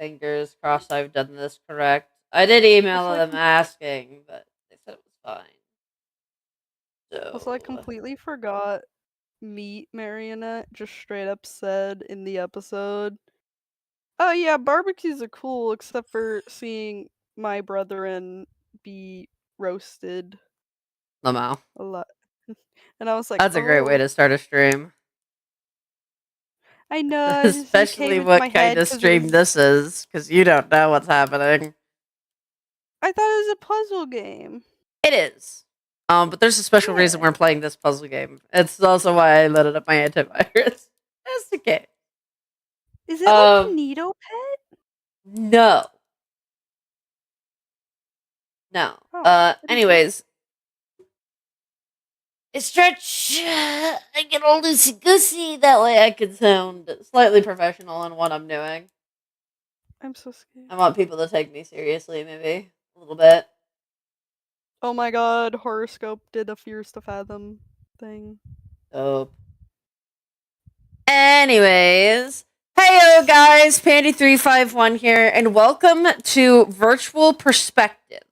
fingers crossed I've done this correct. I did email Also, them asking, but they said it was fine. I So completely forgot Meat Marionette just straight up said in the episode, "Oh yeah, barbecues are cool, except for seeing my brethren be roasted Lamau. a lot." And I was like, That's a great way "Oh, to start a stream. I know." It just came Especially into my what kind head of because it stream was. this is, because you don't know what's happening. I thought it was a puzzle game. It is. But there's a special reason Yeah. we're playing this puzzle game. It's also why I loaded up my antivirus. That's okay. Is it like a Um, Needlepet? no. No. Oh, pretty cool. Anyways, I stretch, I get all loosey goosey. That way I can sound slightly professional in what I'm doing. I'm so scared. I want people to take me seriously, maybe a little bit. Oh my god, Horoscope did a Fears to Fathom thing. Dope. Anyways, heyo guys, Pandy351 here, and welcome to Virtual Perspective.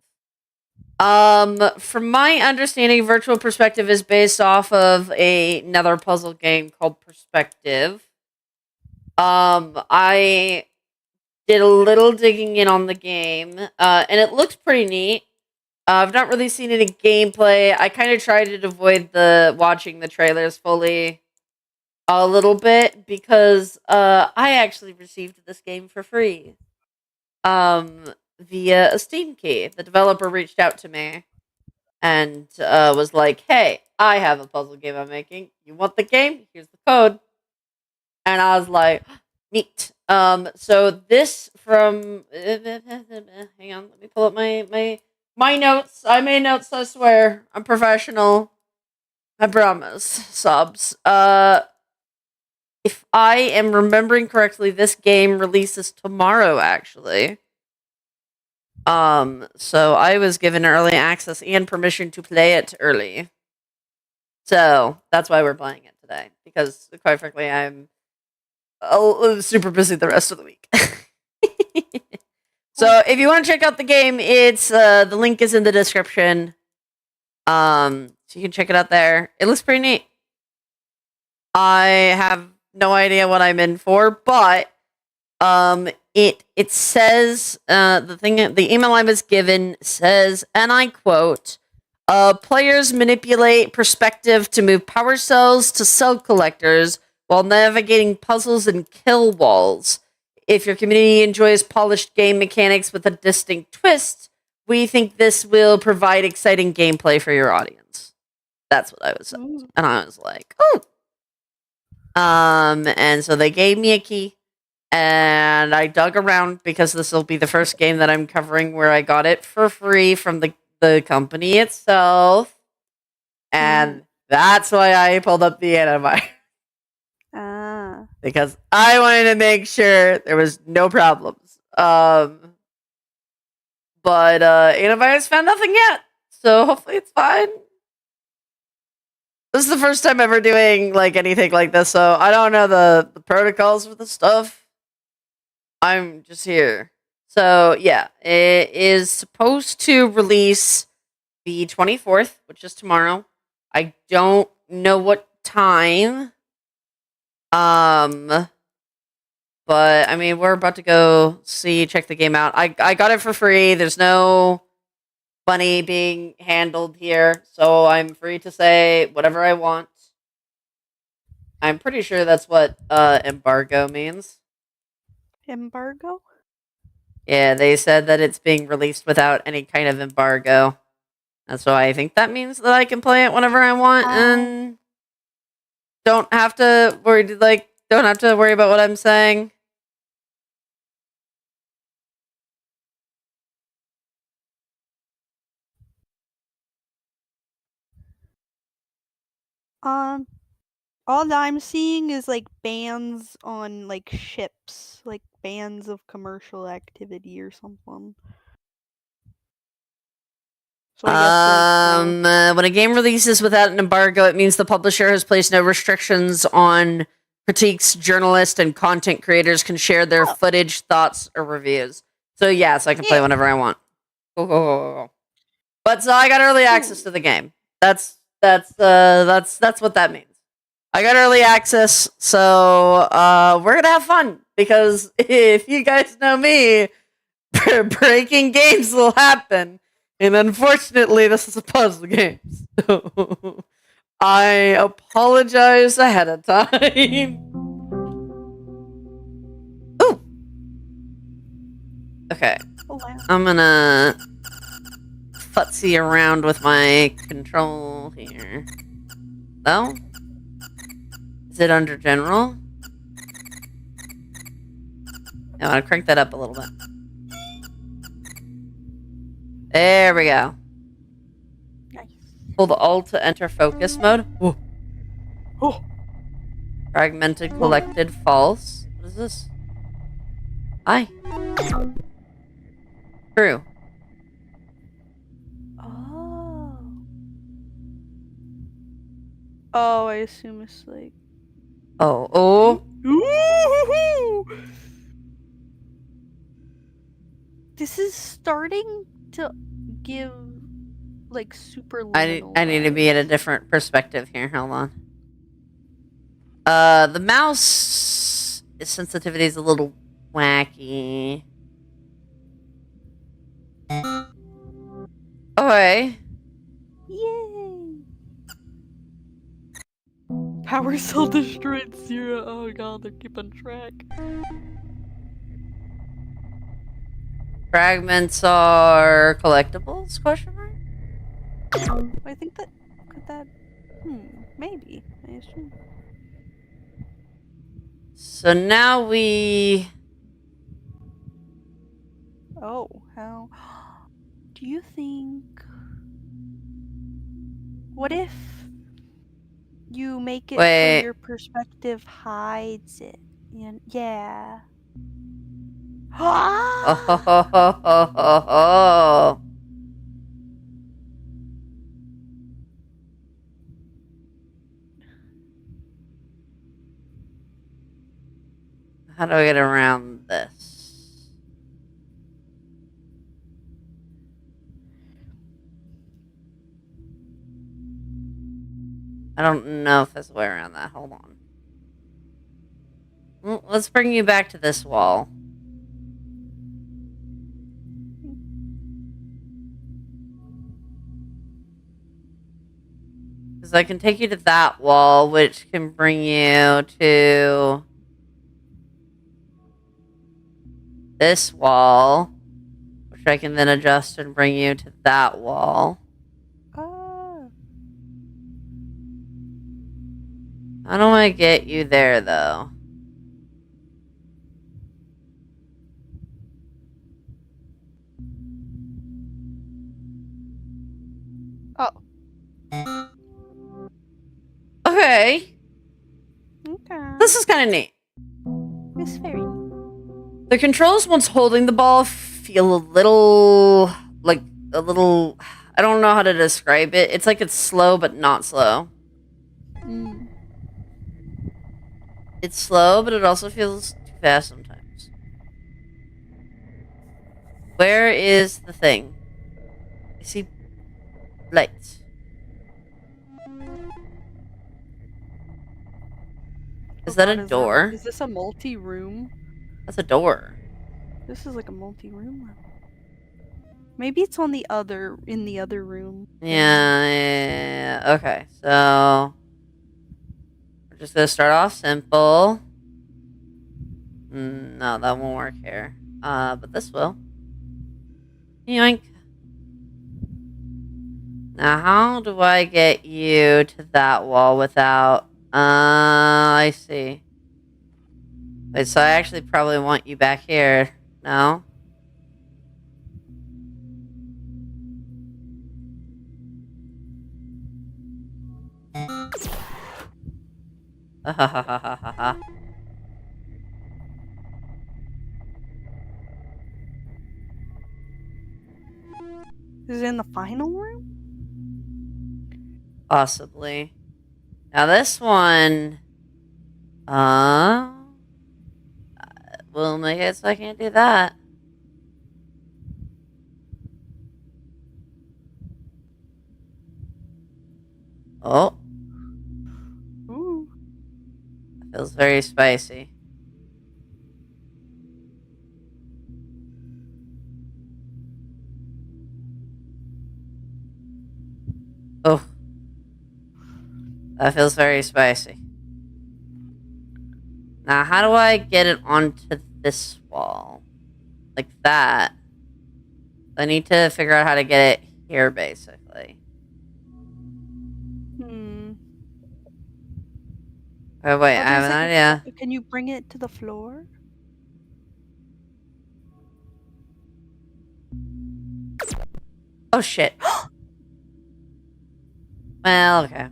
From my understanding, Virtual Perspective is based off of another puzzle game called Perspective. I did a little digging in on the game, and it looks pretty neat. I've not really seen any gameplay. I kind of tried to avoid watching the trailers fully a little bit because I actually received this game for free via a Steam key. The developer reached out to me and was like, "Hey, I have a puzzle game I'm making. You want the game? Here's the code." And I was like, "Neat." So this from hang on, let me pull up my notes. I made notes. I swear, I'm professional. I promise. Subs. If I am remembering correctly, this game releases tomorrow, actually. So I was given early access and permission to play it early. So that's why we're playing it today. Because, quite frankly, I'm super busy the rest of the week. So if you want to check out the game, it's the link is in the description. So you can check it out there. It looks pretty neat. I have no idea what I'm in for, but it says the email I was given says, and I quote, players manipulate perspective to move power cells to cell collectors while navigating puzzles and kill walls. If your community enjoys polished game mechanics with a distinct twist, we think this will provide exciting gameplay for your audience. That's what I was saying. And I was like, oh. And so they gave me a key, and I dug around because this will be the first game that I'm covering where I got it for free from the company itself. And that's why I pulled up the antivirus. Because I wanted to make sure there was no problems. But antivirus found nothing yet. So hopefully it's fine. This is the first time ever doing like anything like this, so I don't know the protocols for the stuff. I'm just here. So yeah, it is supposed to release the 24th, which is tomorrow. I don't know what time. But I mean, we're about to go check the game out. I got it for free. There's no money being handled here, so I'm free to say whatever I want. I'm pretty sure that's what embargo means. Embargo? Yeah, they said that it's being released without any kind of embargo. And so I think that means that I can play it whenever I want and don't have to worry about what I'm saying. All I'm seeing is like bans on like ships, like bans of commercial activity or something. So I guess When a game releases without an embargo, it means the publisher has placed no restrictions on critiques, journalists, and content creators can share their footage, thoughts, or reviews. So yeah, so I can play whenever I want. Cool. But so I got early access to the game. That's what that means. I got early access, so we're gonna have fun because if you guys know me, breaking games will happen, and unfortunately, this is a puzzle game. So I apologize ahead of time. Ooh. Okay. Oh, wow. I'm gonna futzy around with my control here. Oh? Is it under general? I want to crank that up a little bit. There we go. Nice. Hold Alt to enter focus mode. Ooh. Oh. Fragmented, collected, false. What is this? Hi. True. Oh. Oh, I assume it's like. Oh. Ooh! This is starting to give like super liminal I need to be at a different perspective here. Hold on. The mouse sensitivity is a little wacky. Okay. Yay! Power cell destroyed 0. Oh god, they're keeping track. Fragments are collectibles? Question mark? I think that could that. Maybe. I assume. So now we. Oh, how? Do you think? What if you make it Wait. so your perspective hides it? Yeah. Oh. How do I get around this? I don't know if there's a way around that. Hold on. Well, let's bring you back to this wall. Because I can take you to that wall, which can bring you to this wall, which I can then adjust and bring you to that wall. How do I get you there, though? Okay. This is kind of neat. It's very. The controls, once holding the ball, feel a little... I don't know how to describe it. It's like it's slow, but not slow. It's slow, but it also feels too fast sometimes. Where is the thing? I see lights. Is that a door? Is this a multi-room? That's a door. This is like a multi-room. Maybe it's in the other room. Yeah. Okay, so we're just gonna start off simple. No, that won't work here. But this will. Yoink. Now, how do I get you to that wall without... I see. Wait, so I actually probably want you back here. No? Is it in the final room? Possibly. Now this one... Uh, well, I guess I can't do that. Oh, Ooh. that feels very spicy. Oh, that feels very spicy. Now, how do I get it onto this wall? Like that. I need to figure out how to get it here, basically. Hmm. Oh, wait, Oh, I have there's an like idea. can you bring it to the floor? Oh, shit. Well, okay.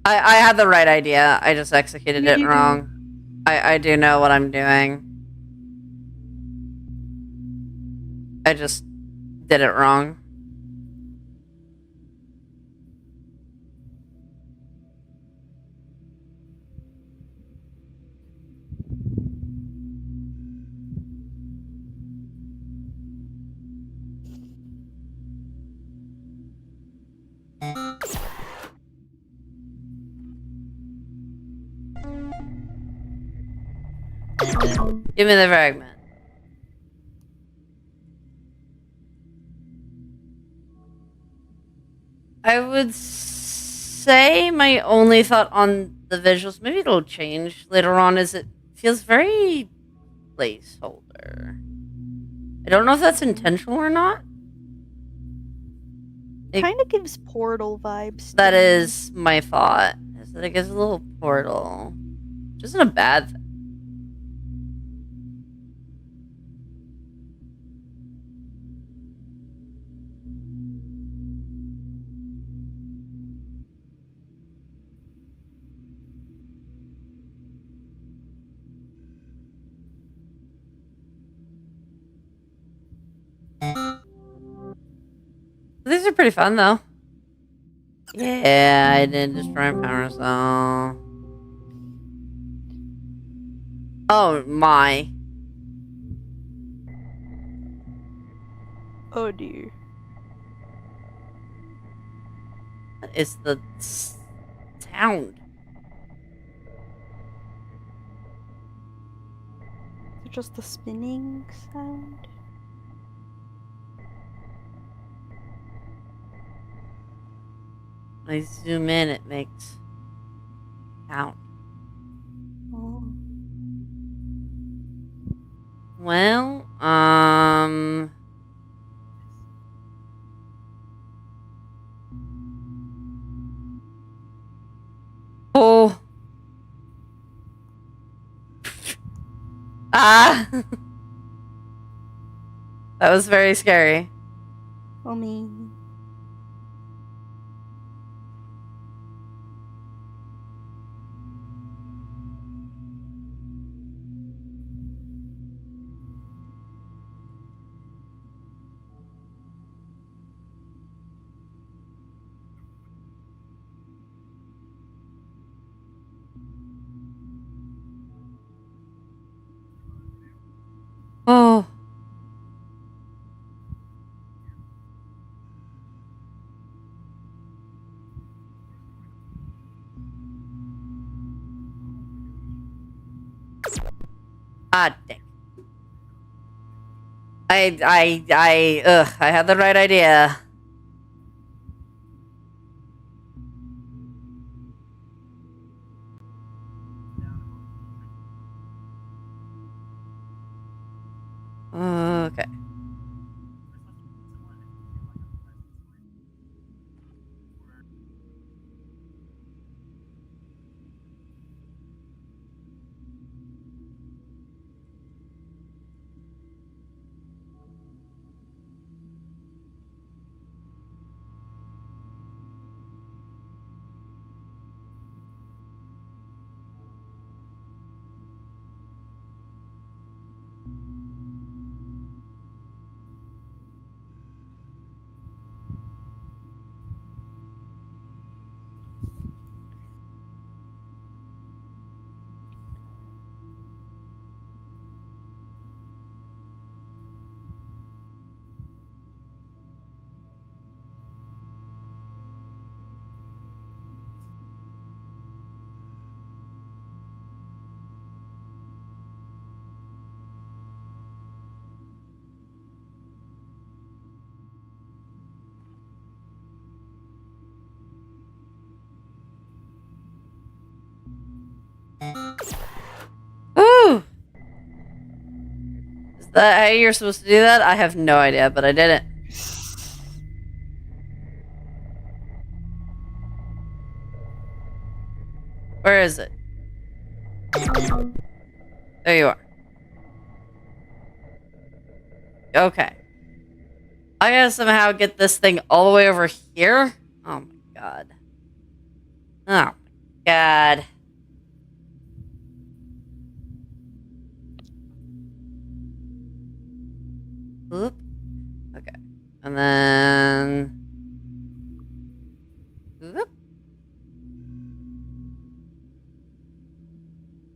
I had the right idea. I just executed it You. wrong. I do know what I'm doing. I just did it wrong. Give me the fragment. I would say my only thought on the visuals, maybe it'll change later on, is it feels very placeholder. I don't know if that's intentional or not. It, Kind of gives Portal vibes to that me. is my thought, is that it gives a little portal. Which isn't a bad thing. These are pretty fun, though. Yeah, I did destroy power cell. Oh my. Oh dear. What is the sound? Is it just the spinning sound? When I zoom in, it makes sound. Oh. Well, oh, ah, that was very scary. Oh me. Oh, ah, dang. I had the right idea. Okay. Ooh! Is that how you're supposed to do that? I have no idea, but I did it. Where is it? There you are. Okay. I gotta somehow get this thing all the way over here? Oh my god. Oh my god. Oop. Okay. And then... Oop.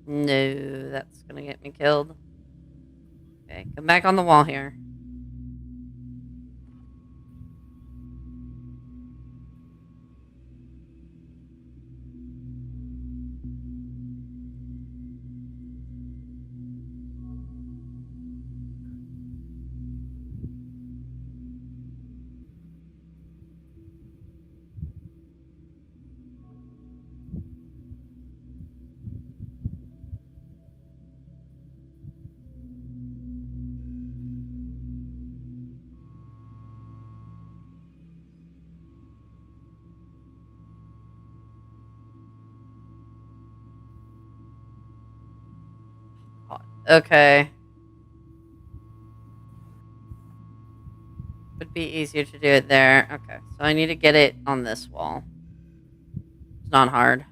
No, that's gonna get me killed. Okay, come back on the wall here. Okay. Would be easier to do it there. Okay, so I need to get it on this wall. It's not hard.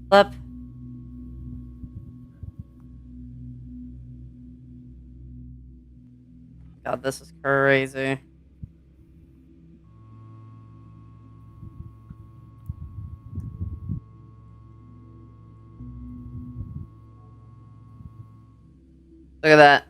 Flip. God, this is crazy. Look at that.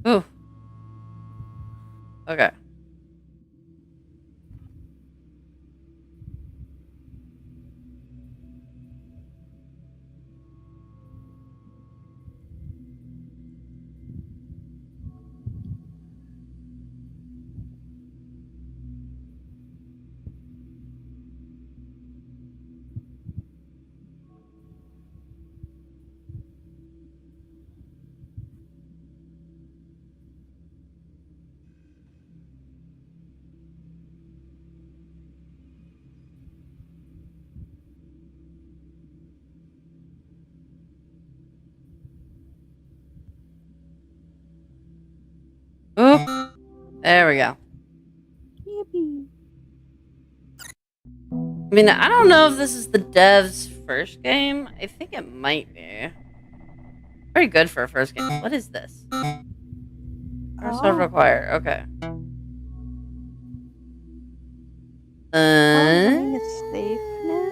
Ooh. Okay. Ooh. There we go. Yippee. I mean, I don't know if this is the dev's first game. I think it might be. Very good for a first game. What is this? Resource required. Okay. Everything is safe now.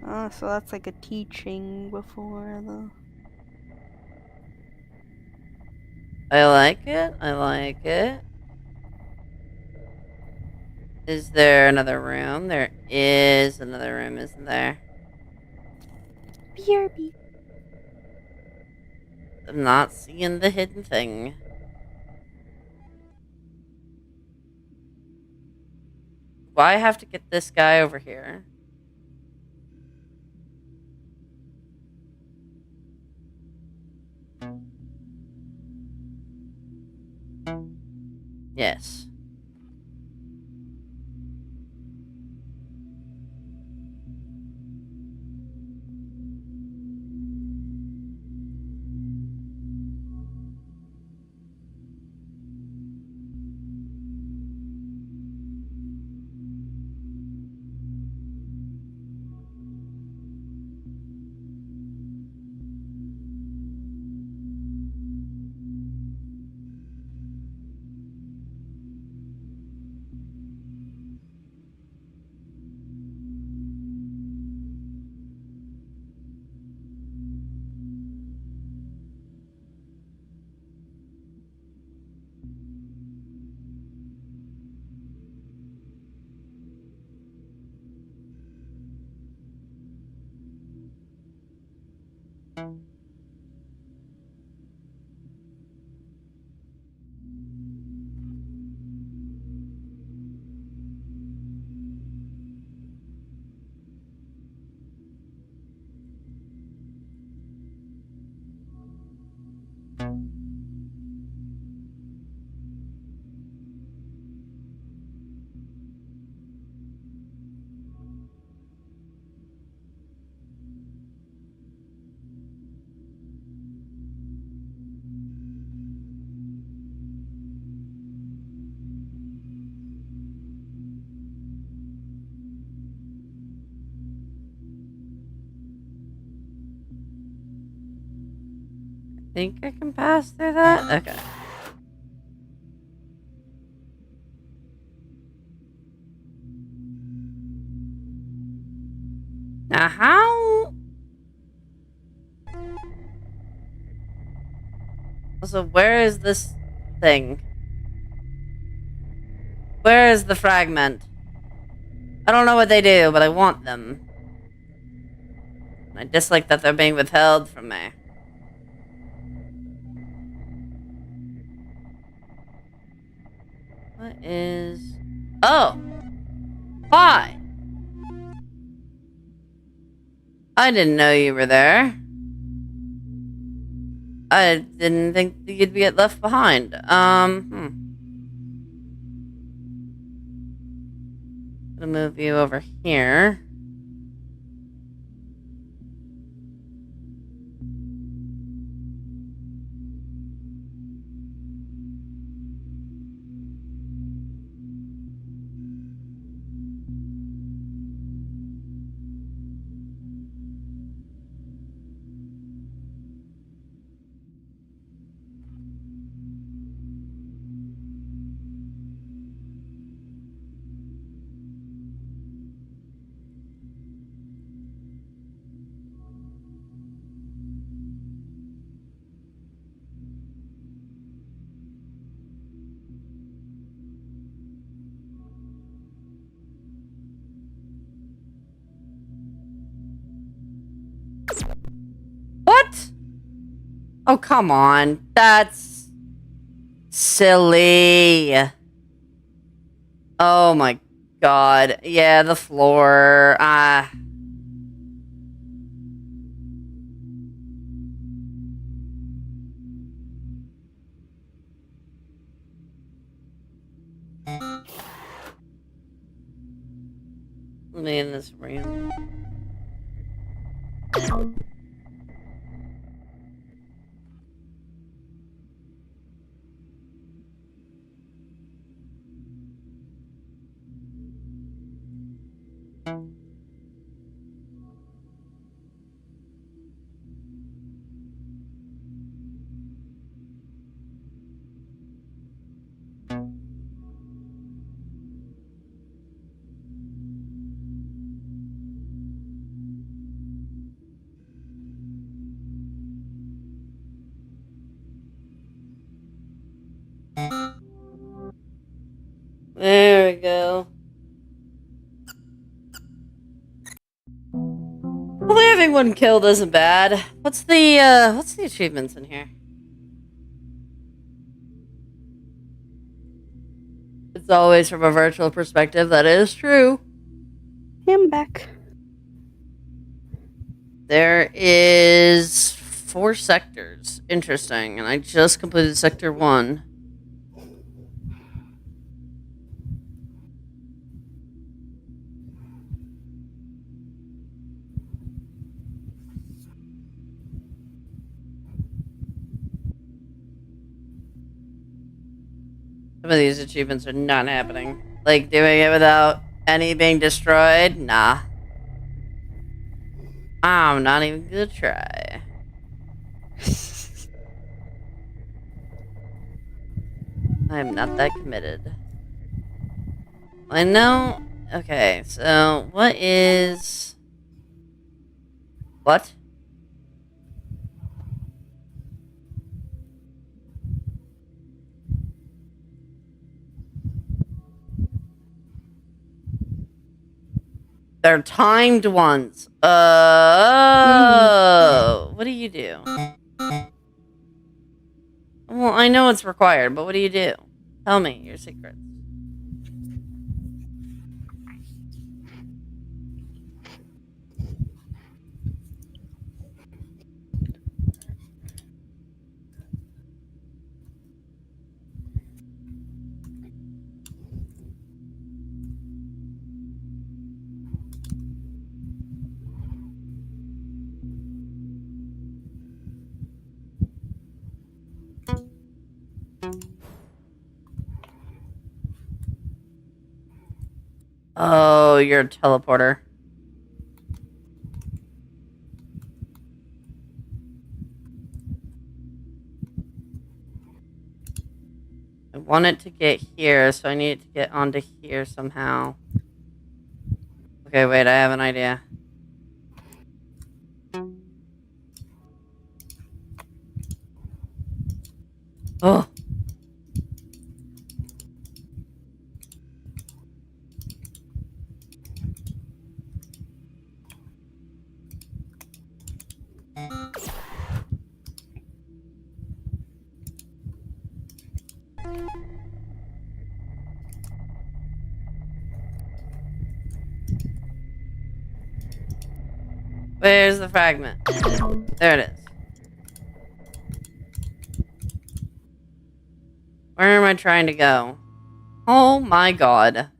Oh, so that's like a teaching before the. I like it. I like it. Is there another room? There is another room, isn't there? BRB. I'm not seeing the hidden thing. Why have to get this guy over here? Yes. think I can pass through that? Okay. Now how? So where is this thing? Where is the fragment? I don't know what they do, but I want them. I dislike that they're being withheld from me. What is... Oh! Hi! I didn't know you were there. I didn't think you'd get left behind. Gonna move you over here. What? Oh, come on. That's silly. Oh my god. Yeah, the floor. Let me in this room. There we go. Well, having one killed isn't bad. What's the achievements in here? It's always from a virtual perspective, that is true. I'm back. There is 4 sectors. Interesting. And I just completed sector 1. Some of these achievements are not happening. Like doing it without any being destroyed? Nah. I'm not even gonna try. I'm not that committed. I know. Okay, so what is. What? They're timed ones. What do you do? Well, I know it's required, but what do you do? Tell me your secrets. Oh, you're a teleporter. I want it to get here, so I need it to get onto here somehow. Okay, wait, I have an idea. Oh. Where's the fragment? There it is. Where am I trying to go? Oh my god.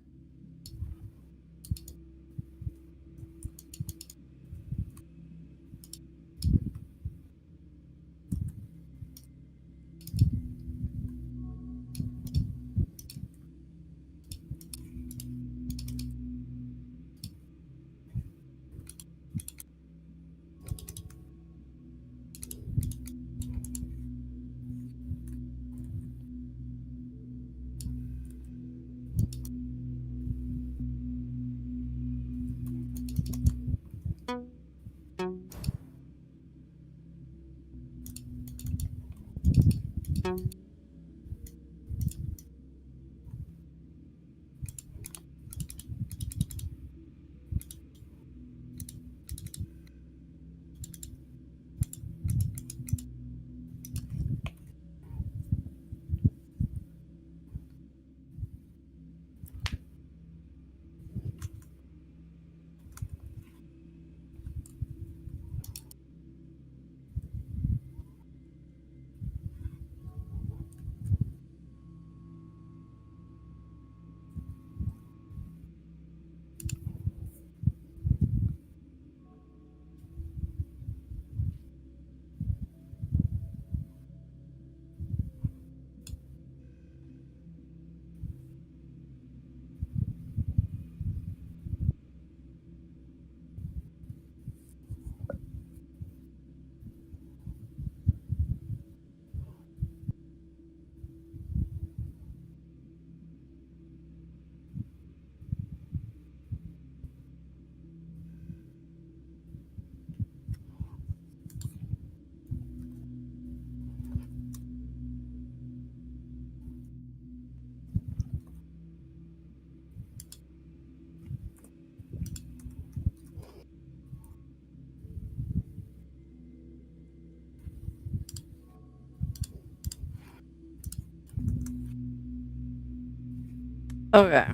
Okay.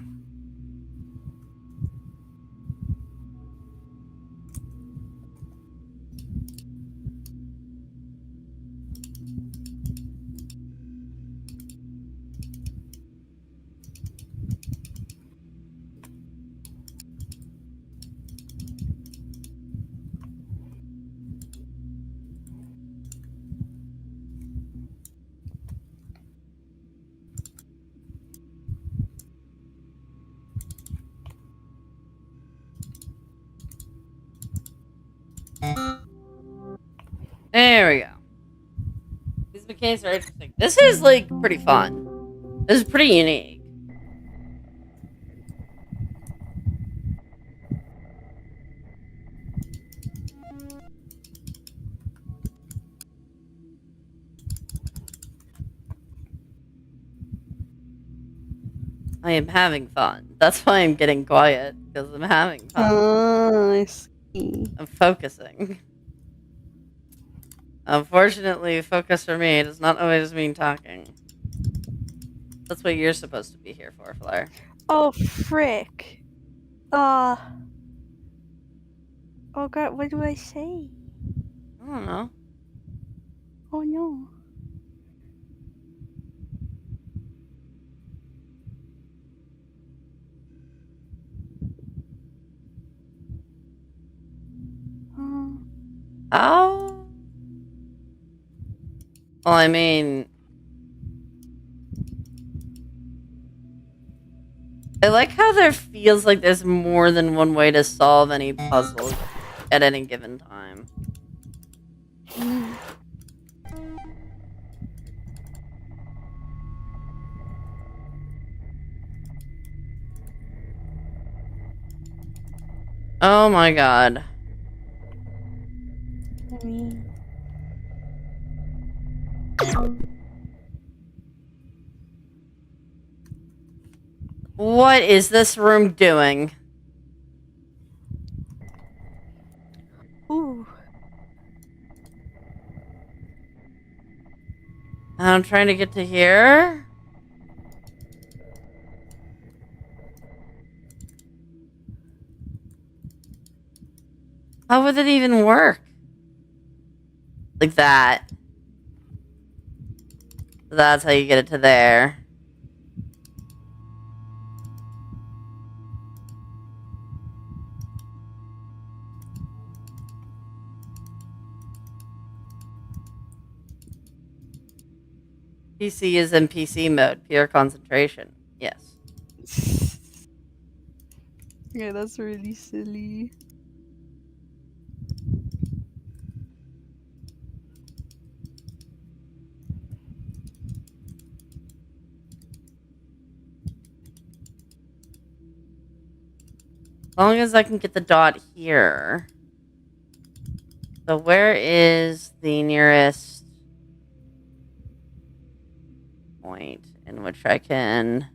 There we go. These mechanics are interesting. This is like pretty fun. This is pretty unique. I am having fun. That's why I'm getting quiet, because I'm having fun. I see. I'm focusing. Unfortunately, focus for me does not always mean talking. That's what you're supposed to be here for, Flare. Oh, frick. Oh god, what do I say? I don't know. Oh no. Oh. Well, I mean, I like how there feels like there's more than one way to solve any puzzle at any given time. Oh my god. Me. What is this room doing? Ooh. I'm trying to get to here. How would it even work? Like that. That's how you get it to there. PC is in PC mode. Pure concentration. Yes. Yeah, that's really silly. As long as I can get the dot here. So where is the nearest point in which I can...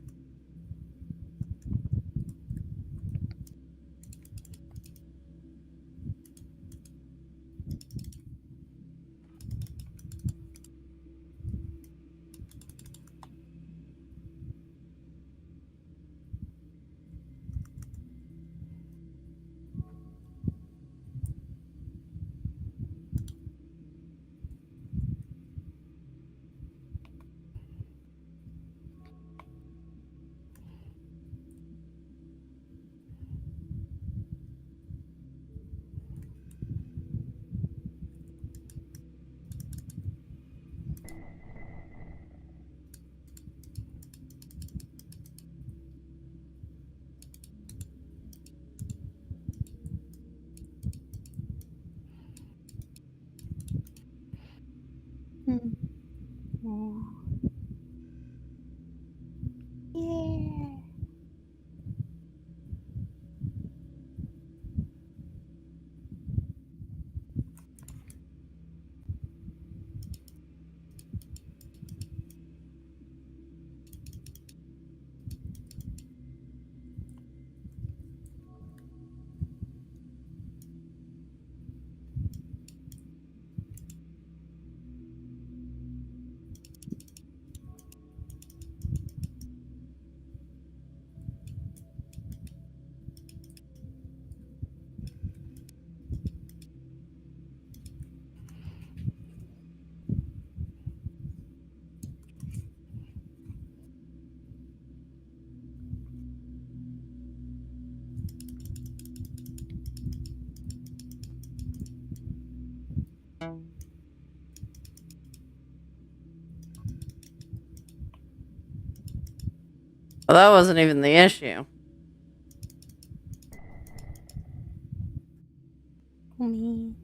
Ooh. Yeah. Well, that wasn't even the issue. Me.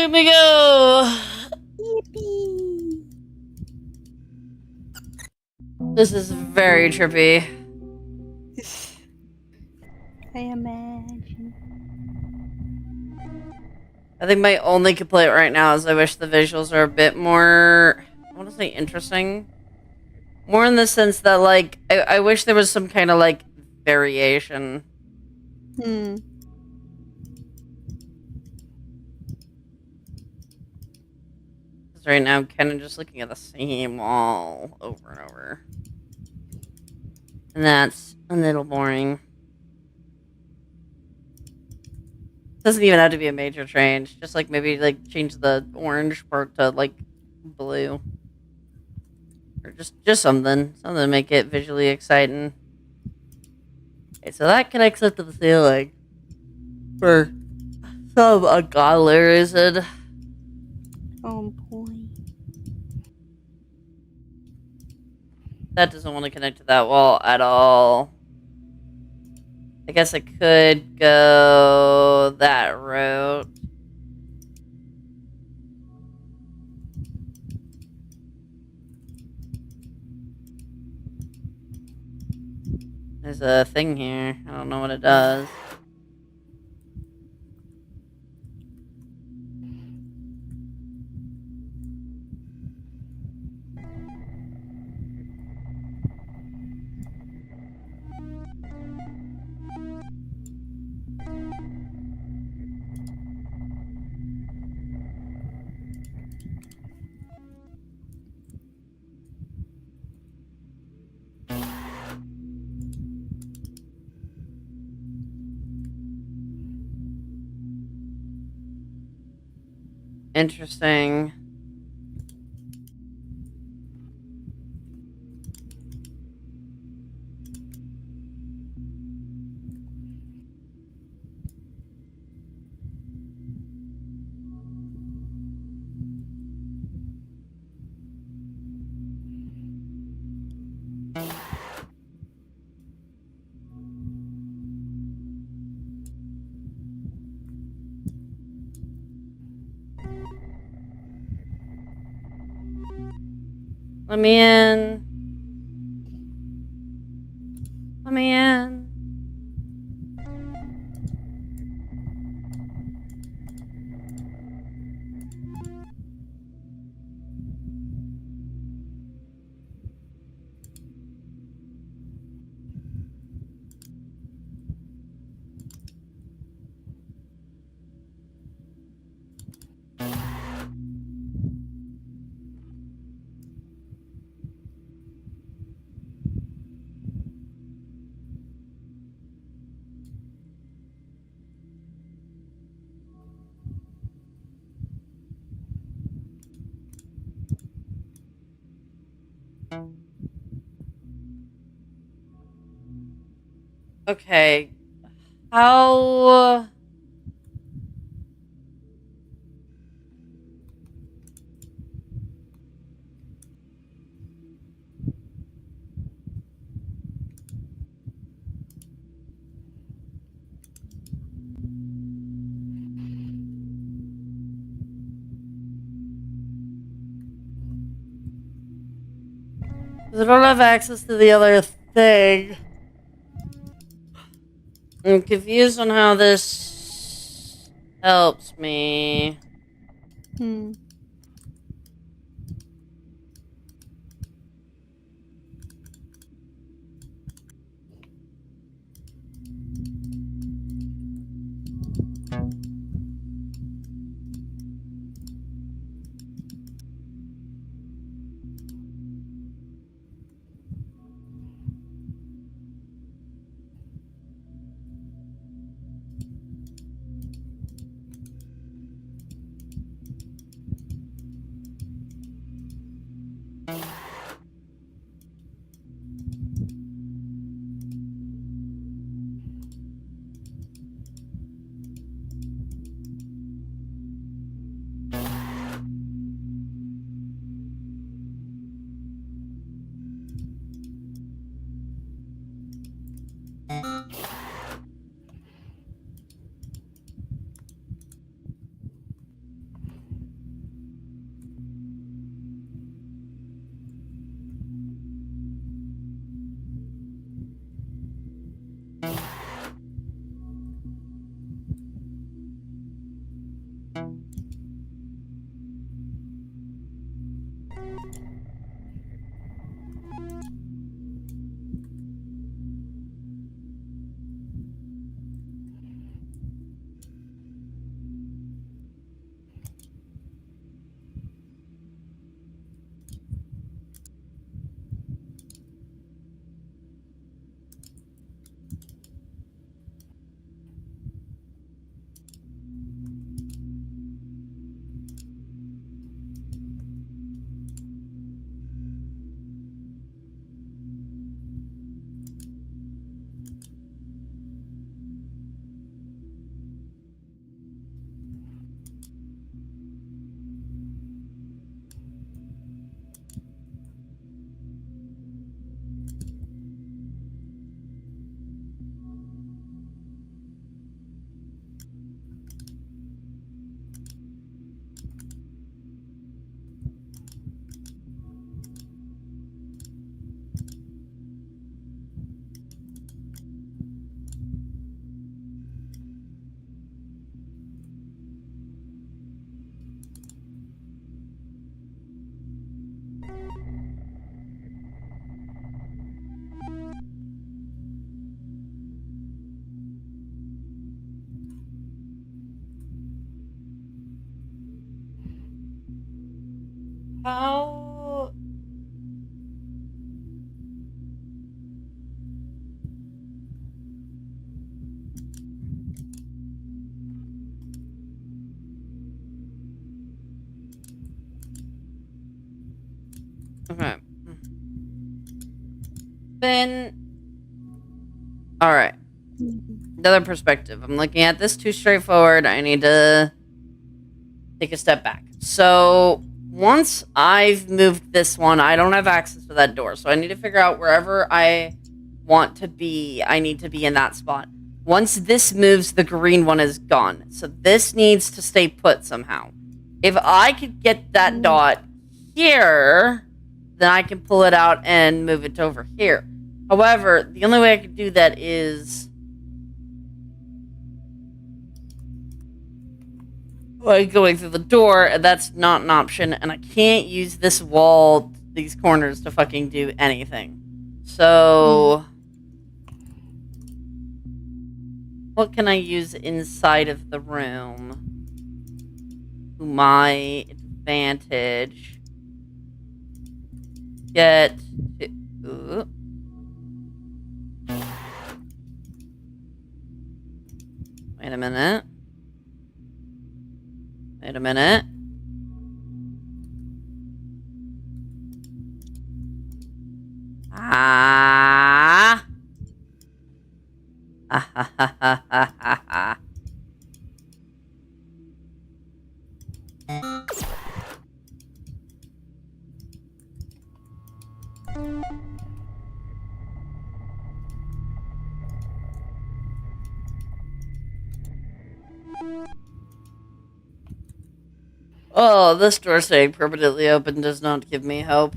Look at me go! Yippee! This is very trippy. I imagine. I think my only complaint right now is I wish the visuals are a bit more, I want to say interesting. More in the sense that, like, I wish there was some kind of, like, variation. Hmm. Because right now I'm kind of just looking at the same wall over and over. And that's a little boring. Doesn't even have to be a major change. Just, like, maybe, like, change the orange part to, like, blue. Or just something. Something to make it visually exciting. Okay, so that connects up to the ceiling. For some ungodly reason. Oh boy. That doesn't want to connect to that wall at all. I guess I could go that route. There's a thing here. I don't know what it does. Interesting. Let me in. Let me in. Okay. How? Because I don't have access to the other thing. I'm confused on how this helps me. Hmm. How? Okay. Then, all right. Another perspective. I'm looking at this too straightforward. I need to take a step back. So once I've moved this one, I don't have access to that door. So I need to figure out wherever I want to be, I need to be in that spot. Once this moves, the green one is gone. So this needs to stay put somehow. If I could get that dot here, then I can pull it out and move it over here. However, the only way I could do that is like going through the door, and that's not an option. And I can't use this wall, these corners, to fucking do anything. So, what can I use inside of the room to my advantage? Get to. Ooh. Wait a minute. Wait a minute. Ah. Ha ha ha ha ha ha ha. Oh, this door staying permanently open does not give me hope.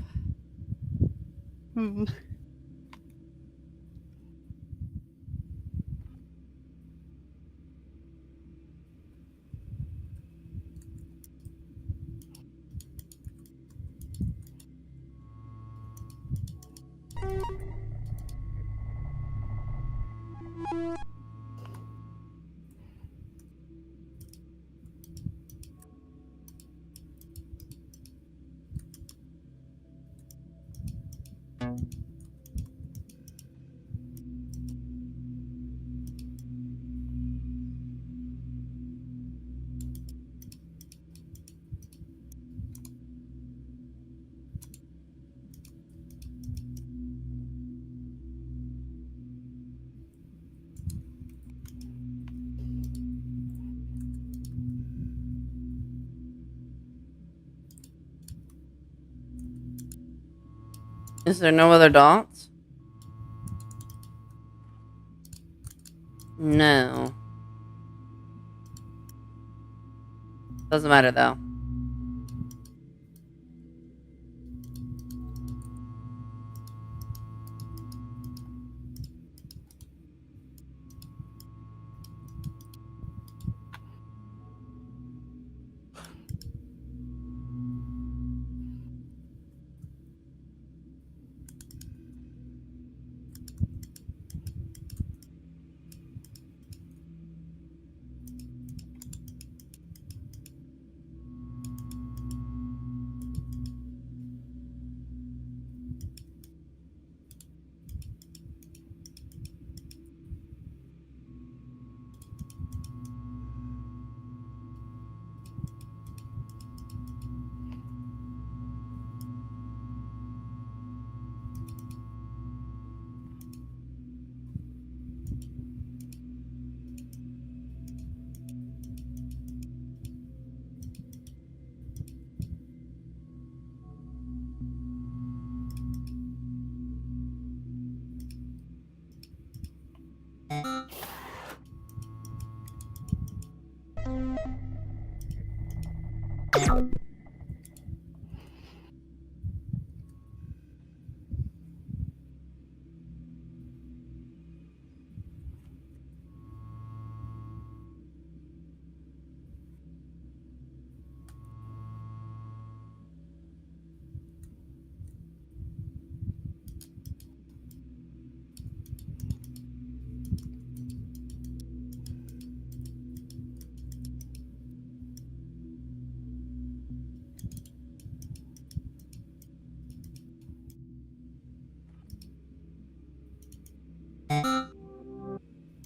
Is there no other dots? No. Doesn't matter though.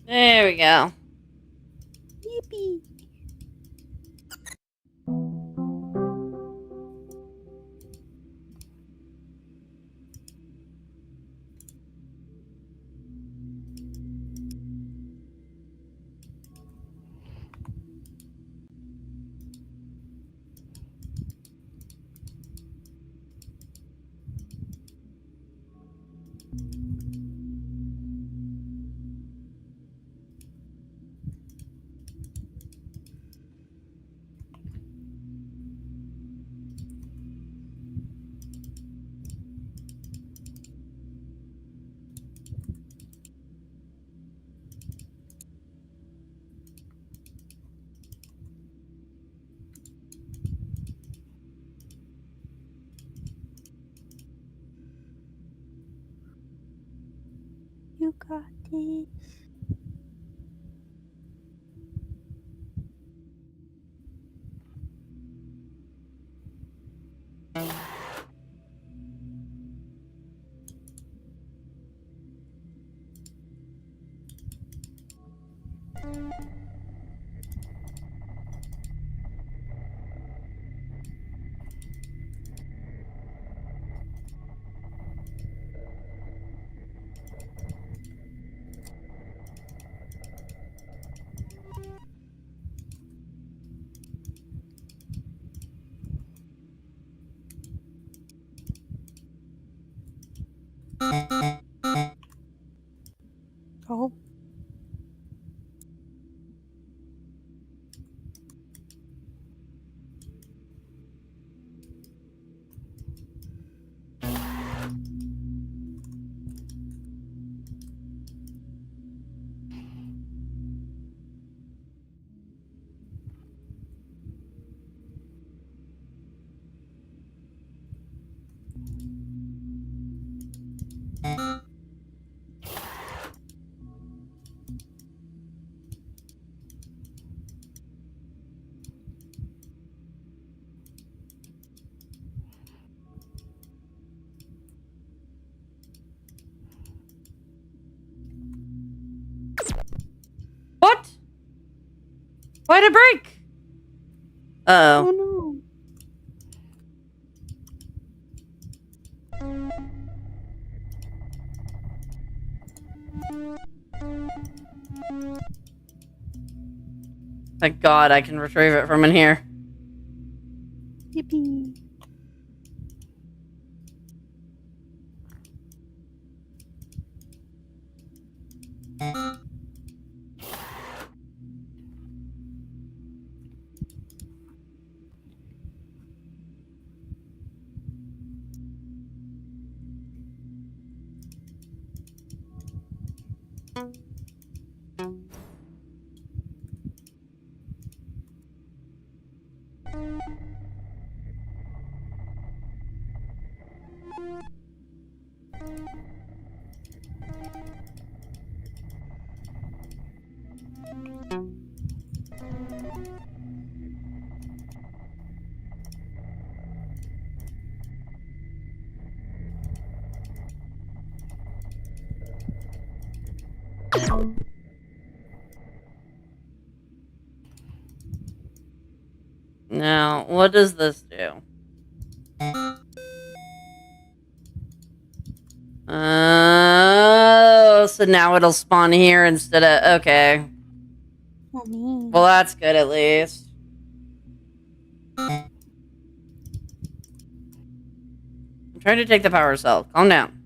There we go. Yippee. You got this. Oh. What? Why'd it break? Oh Oh. no. Thank God I can retrieve it from in here. Yippee. Now, what does this do? Oh, so now it'll spawn here instead of... Okay. Oh man. Well, that's good at least. I'm trying to take the power cell. Calm down.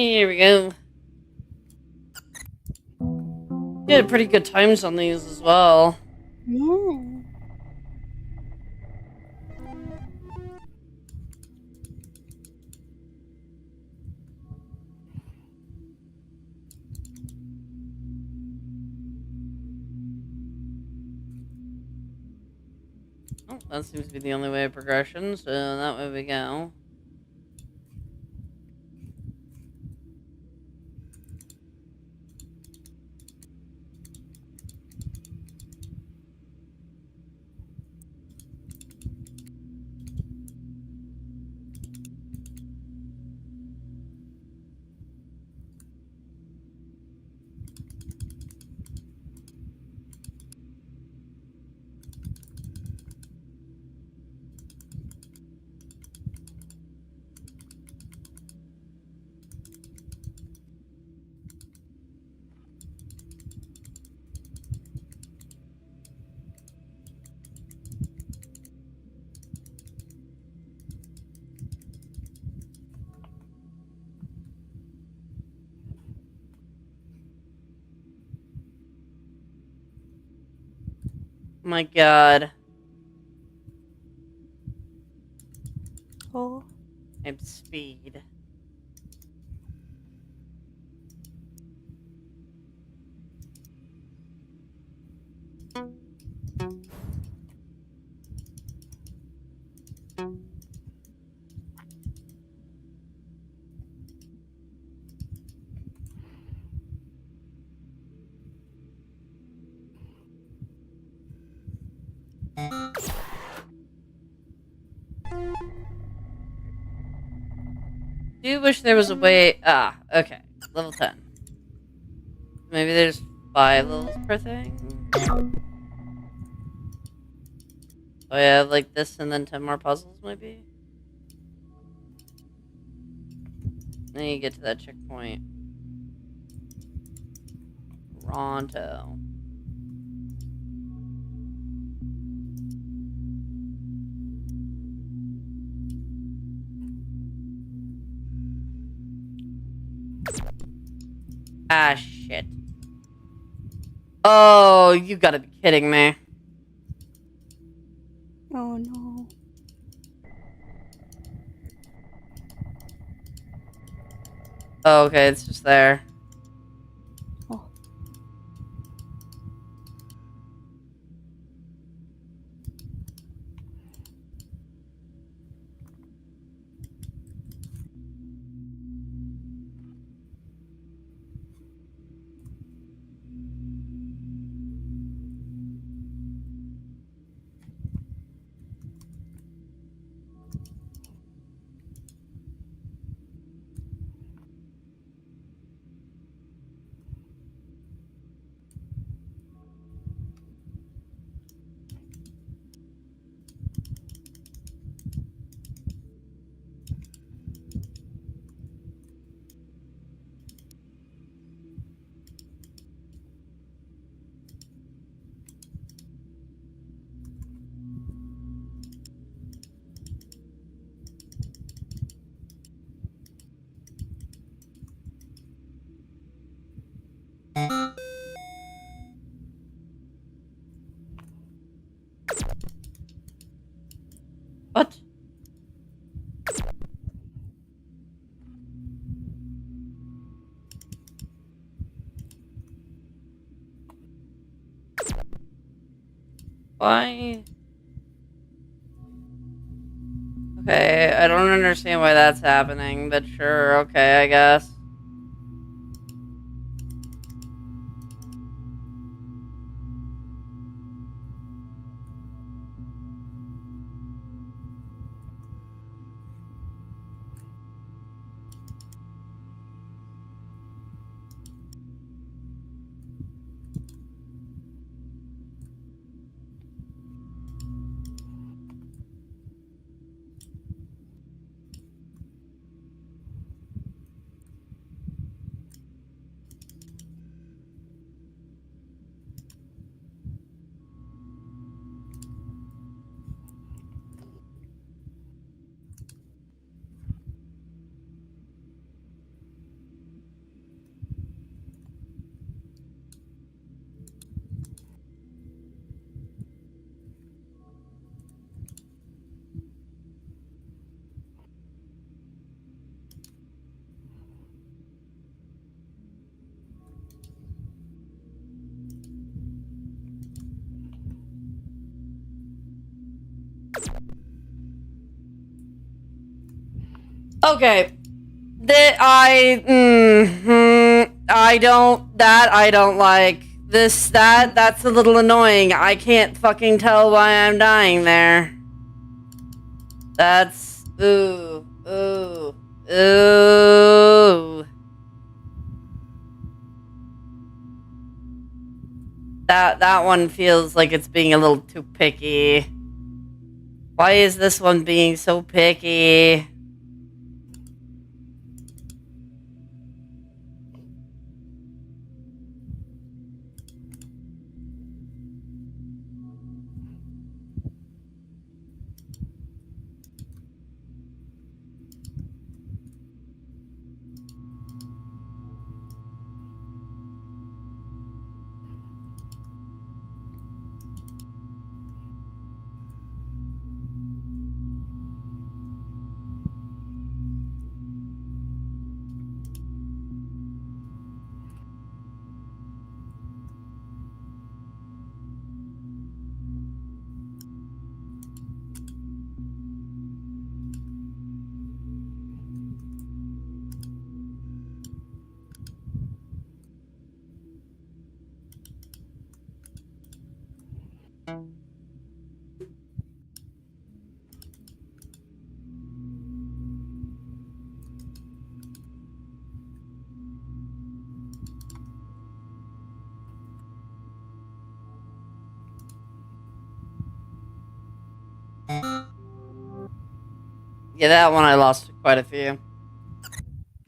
Here we go. We had pretty good times on these as well. Yeah. Oh, that seems to be the only way of progression, so that way we go. My god. Oh. I have speed. Do wish there was a way. Ah, okay. Level 10. Maybe there's 5 levels per thing? Oh, yeah, like this and then 10 more puzzles, maybe? Then you get to that checkpoint. Toronto. Ah, shit. Oh, you gotta be kidding me. Oh no. Oh, okay, it's just there. Oh. What? Why? Okay, I don't understand why that's happening, but sure, okay, I guess. Okay. I don't like. That's a little annoying. I can't fucking tell why I'm dying there. That's, ooh. That one feels like it's being a little too picky. Why is this one being so picky? Yeah, that one I lost quite a few.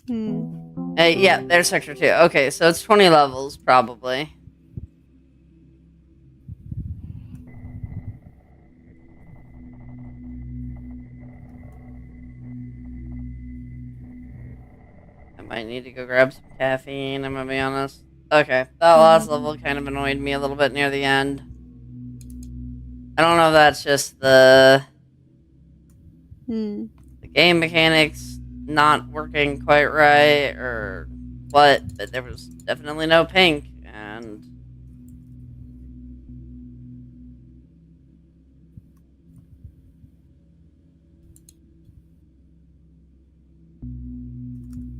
Yeah, there's sector 2. Okay, so it's 20 levels, probably. I might need to go grab some caffeine, I'm gonna be honest. Okay, that last level kind of annoyed me a little bit near the end. I don't know if that's just the game mechanics not working quite right or what, but there was definitely no pink, and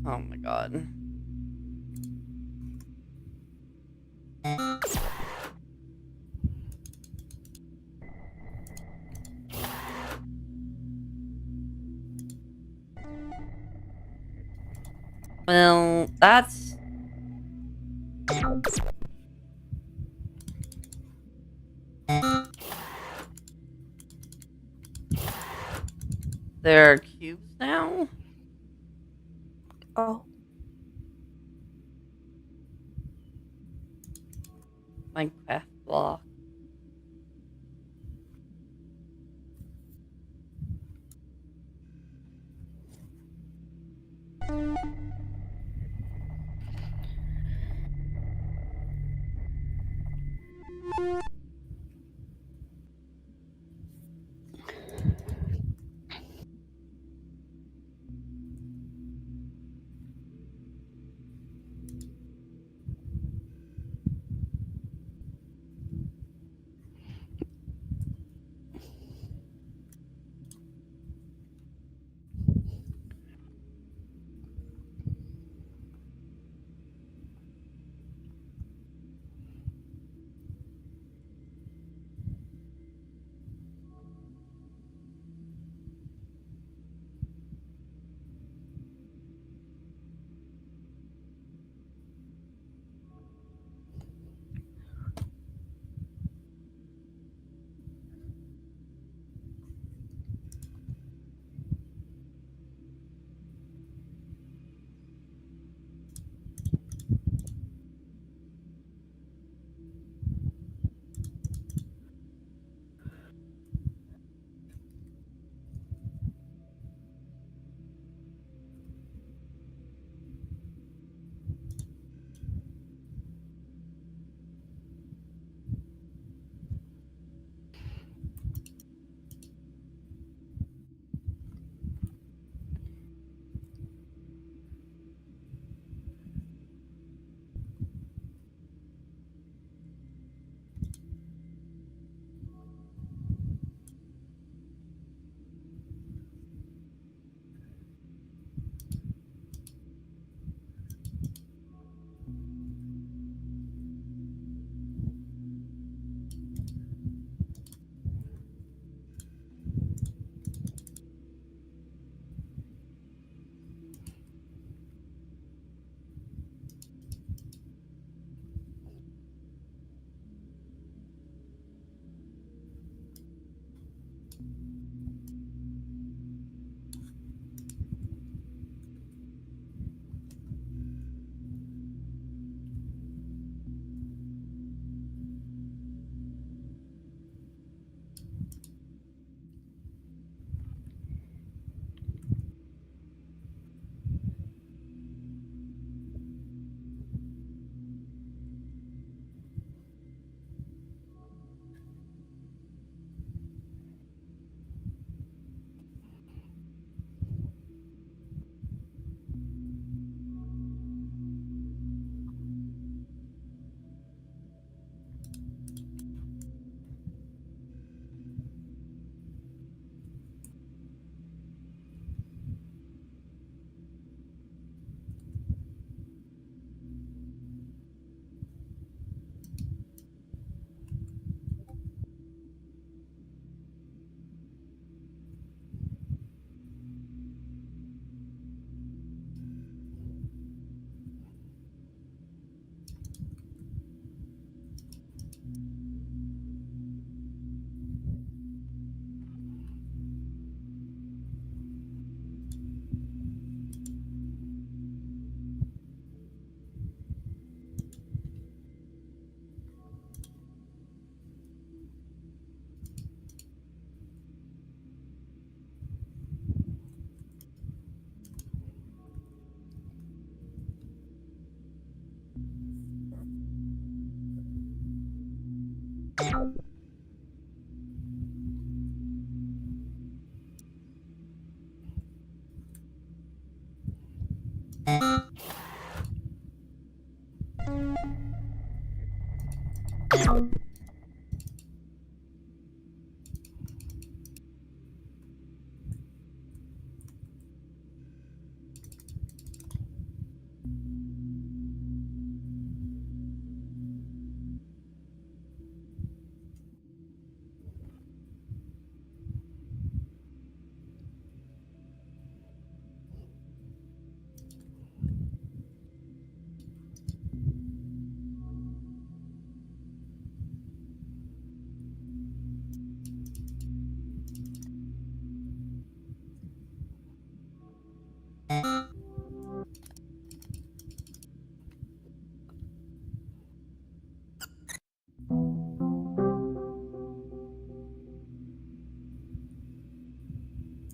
oh my god. Well, that's there are cubes now? Oh. Minecraft block.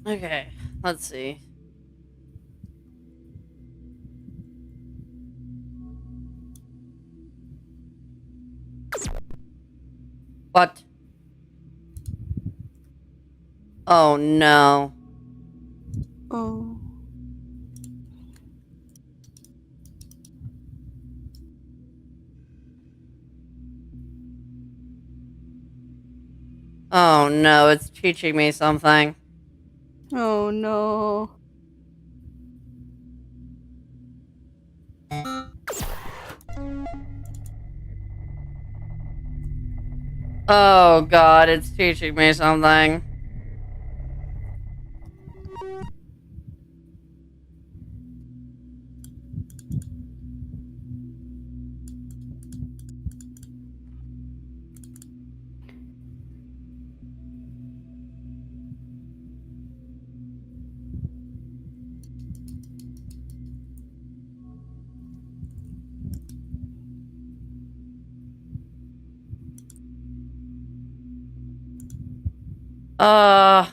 Okay, let's see. What? Oh no. Oh. Oh no, it's teaching me something. Oh no. Oh god, it's teaching me something. Uh,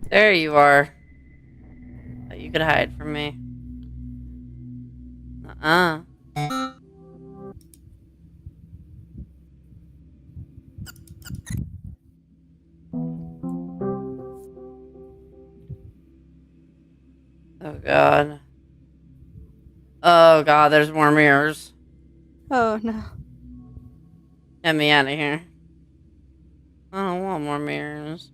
there you are. Thought you could hide from me. Uh-uh. Oh god. Oh god, there's more mirrors. Oh no. Get me out of here. I don't want more mirrors.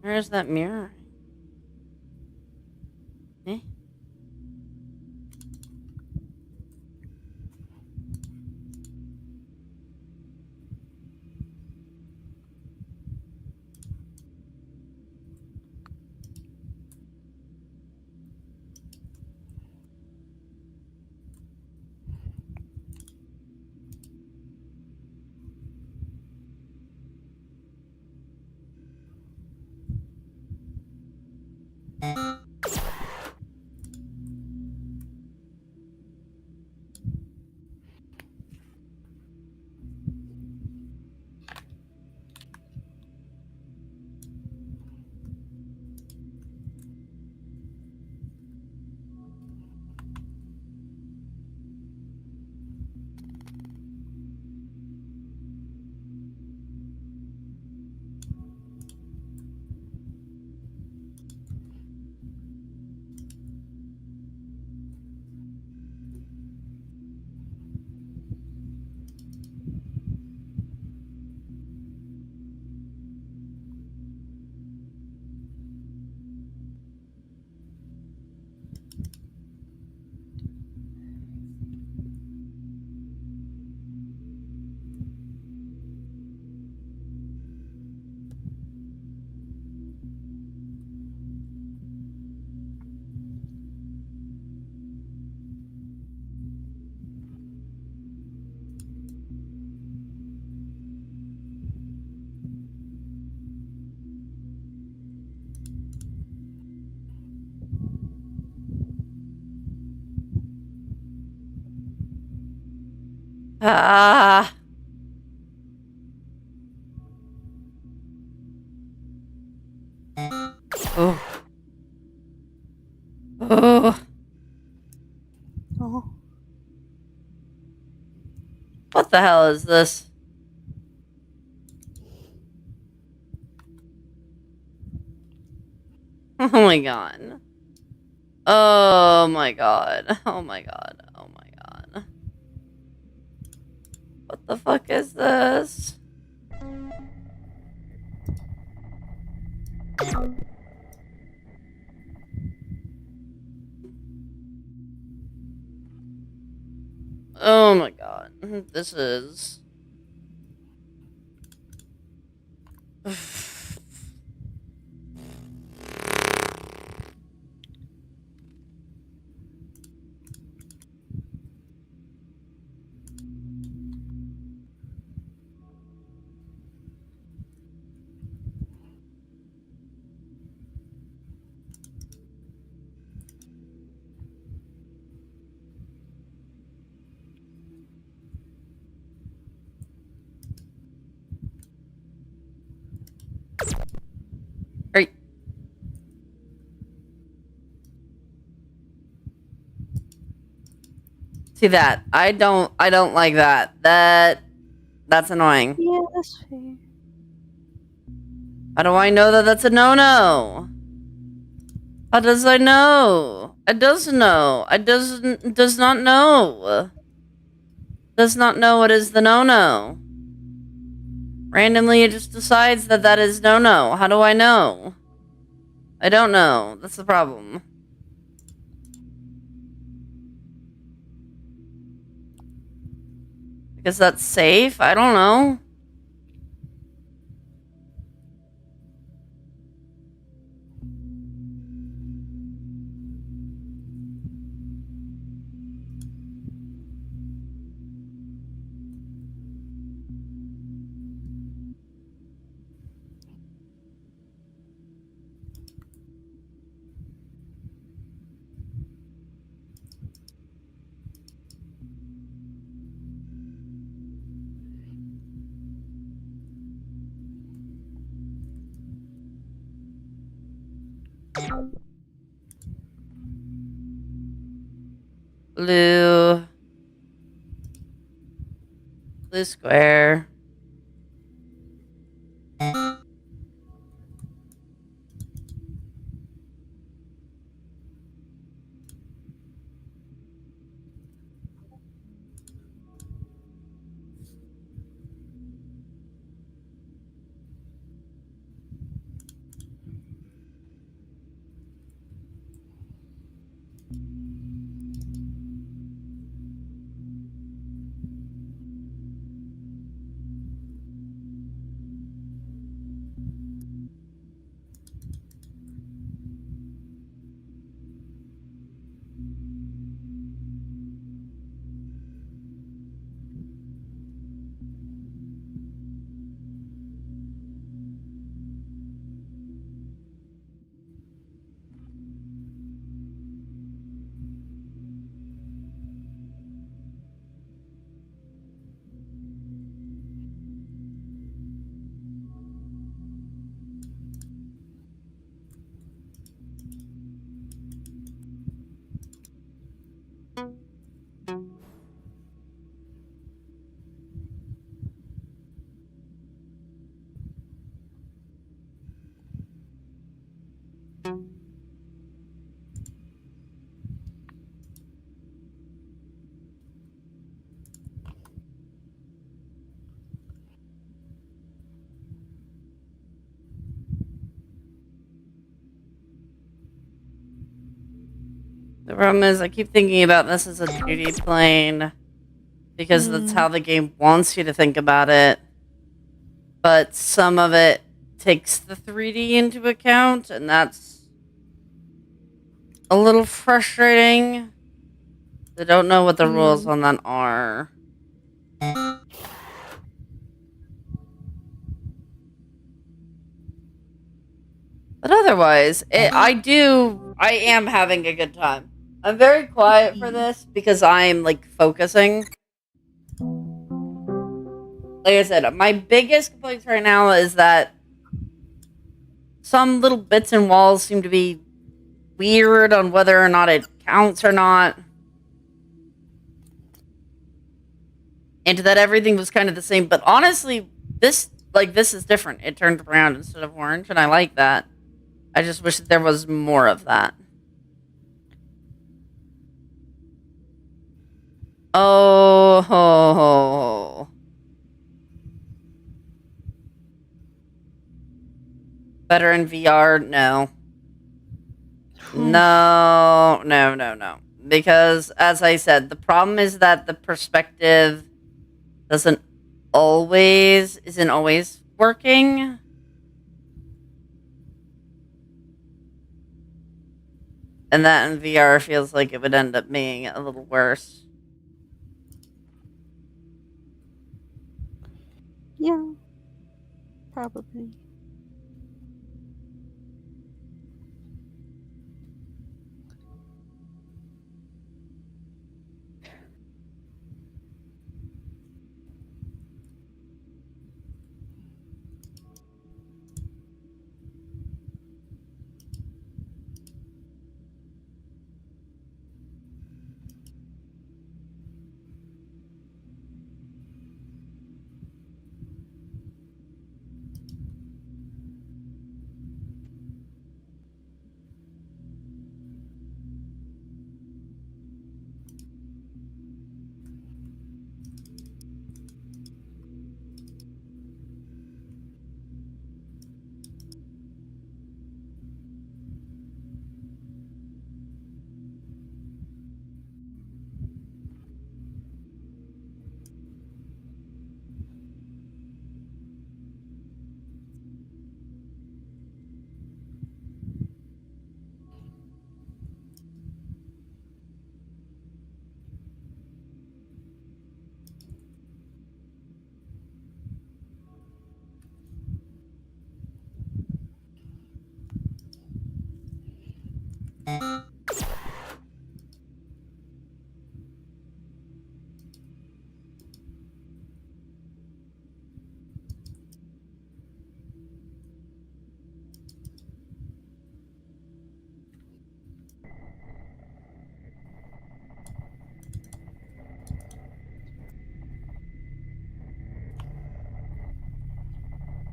Where's that mirror? Eh? Ah. Oh. Oh. Oh. What the hell is this? Oh my god. Oh my god. Oh my god. Oh my god. What the fuck is this? Oh my god. This is. Right. See that? I don't like that. That's annoying. Yeah, that's fair. How do I know that that's a no-no? How does I know? It does know. It does not know. Does not know what is the no-no. Randomly it just decides that that is no-no. How do I know? I don't know. That's the problem. Because that's safe? I don't know. Blue. Blue square. The problem is I keep thinking about this as a 2D plane because that's how the game wants you to think about it. But some of it takes the 3D into account, and that's a little frustrating. I don't know what the rules on that are. But otherwise, I am having a good time. I'm very quiet for this because I'm like focusing. like I said, my biggest complaints right now is that some little bits and walls seem to be weird on whether or not it counts or not. And that everything was kind of the same. But honestly, this is different. It turned brown instead of orange, and I like that. I just wish that there was more of that. Oh, ho, ho. Better in VR? No. No, no, no, no. Because as I said, the problem is that the perspective doesn't isn't always working. And that in VR feels like it would end up being a little worse. Yeah, probably.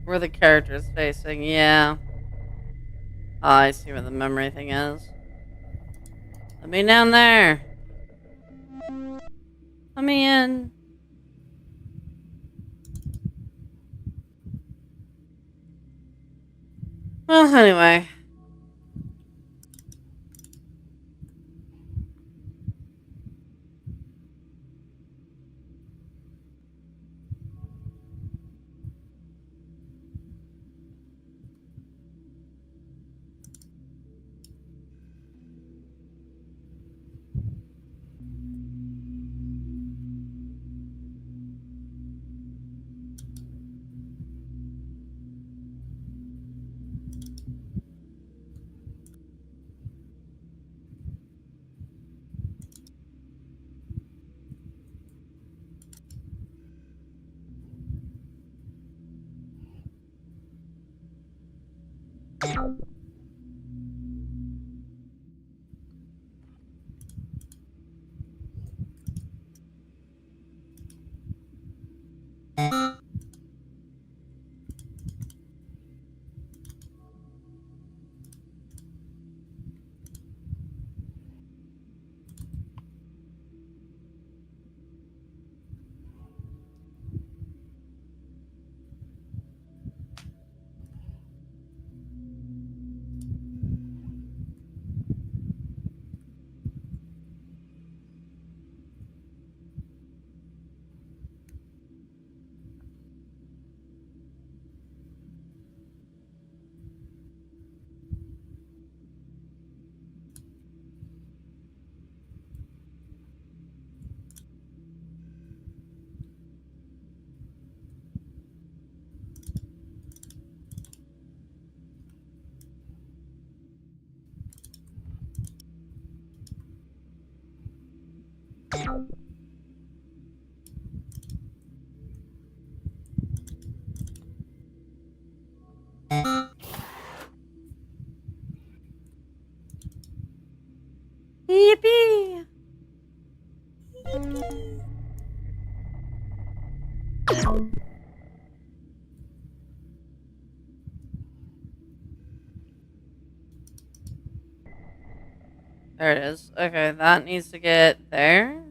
Where the character's facing, yeah. Oh, I see where the memory thing is. Let me down there. Let me in. Well, anyway. There it is. Okay, that needs to get there.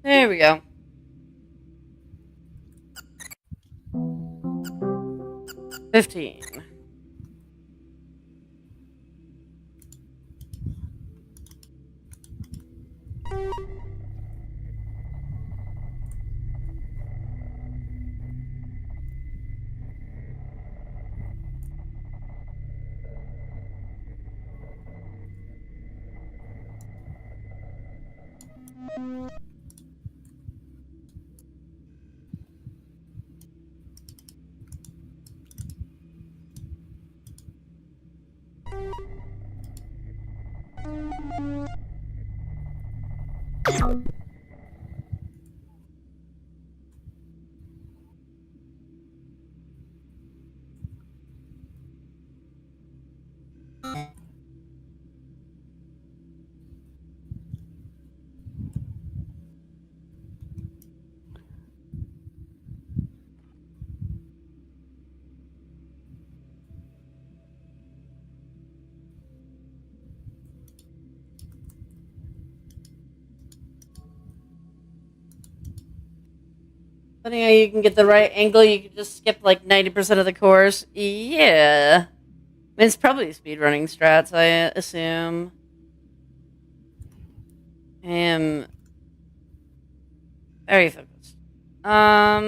There we go. 15. Funny how you can get the right angle, you can just skip like 90% of the course. Yeah. I mean, it's probably speedrunning strats, I assume. I am very focused. Let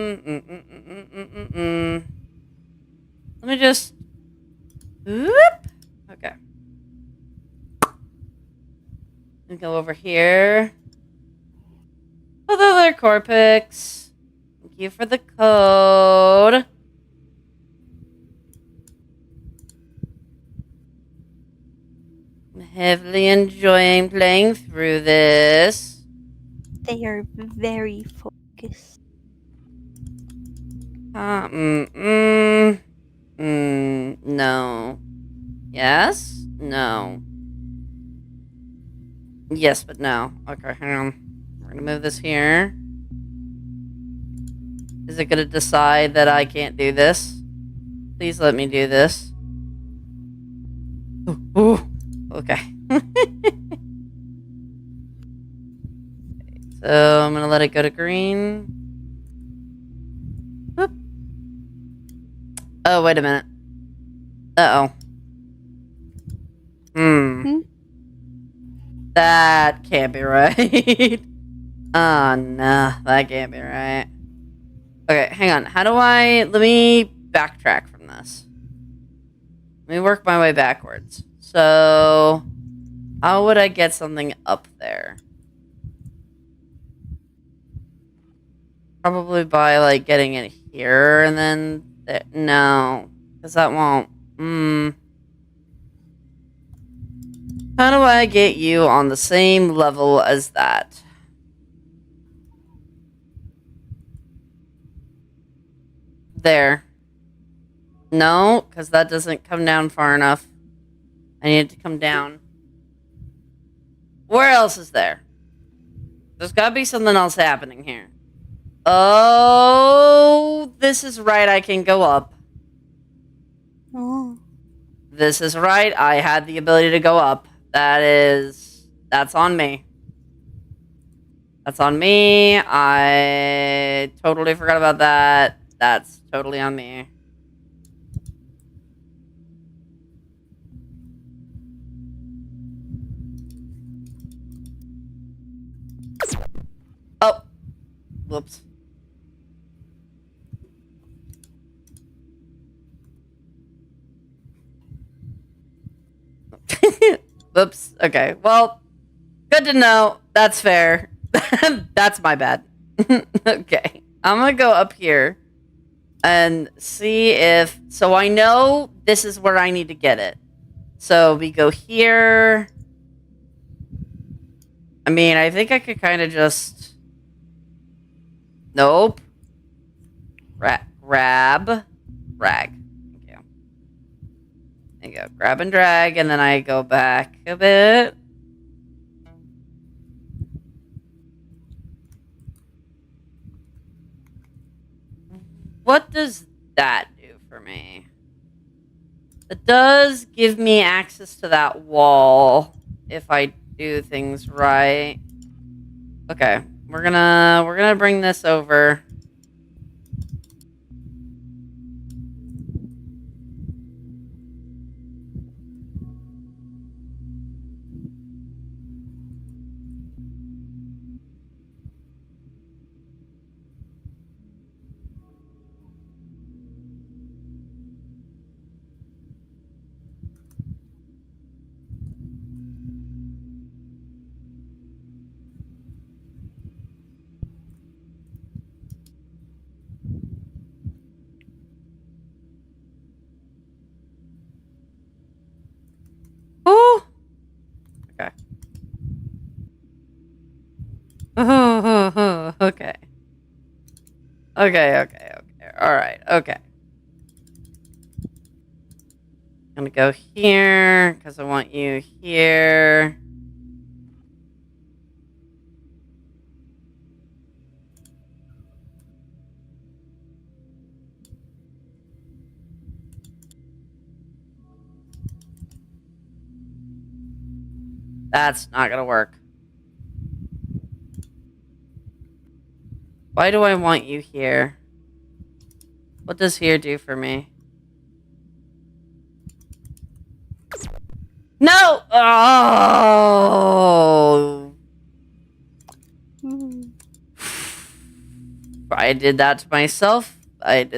me just. Whoop. Okay. And go over here. Oh, the other core picks. Thank you for the code. I'm heavily enjoying playing through this. They are very focused. No. Yes? No. Yes, but no. Okay, hang on. We're gonna move this here. Is it gonna decide that I can't do this? Please let me do this. Ooh. Okay. So I'm gonna let it go to green. Whoop. Oh, wait a minute. Uh-oh. That can't be right. Oh, no. That can't be right. Okay, hang on. How do I... Let me backtrack from this. Let me work my way backwards. So... How would I get something up there? Probably by, like, getting it here and then... No. Because that won't... How do I get you on the same level as that? There. No, because that doesn't come down far enough. I need it to come down. Where else is there? There's gotta be something else happening here. Oh, this is right. I can go up. Oh. This is right. I had the ability to go up. That's on me. That's on me. I totally forgot about that. That's totally on me. Oh. Whoops. Whoops. Okay. Well, good to know. That's fair. That's my bad. Okay. I'm gonna go up here and see if... So I know this is where I need to get it. So we go here. I mean, I think I could kind of just... Nope. Grab. Drag. Thank you. There you go. Grab and drag, and then I go back a bit. What does that do for me? It does give me access to that wall if I do things right. Okay, we're gonna bring this over. Ooh. Okay. Okay. Okay. All right. Okay. I'm gonna go here because I want you here. That's not gonna work. Why do I want you here? What does here do for me? No! Oh! I did that to myself. That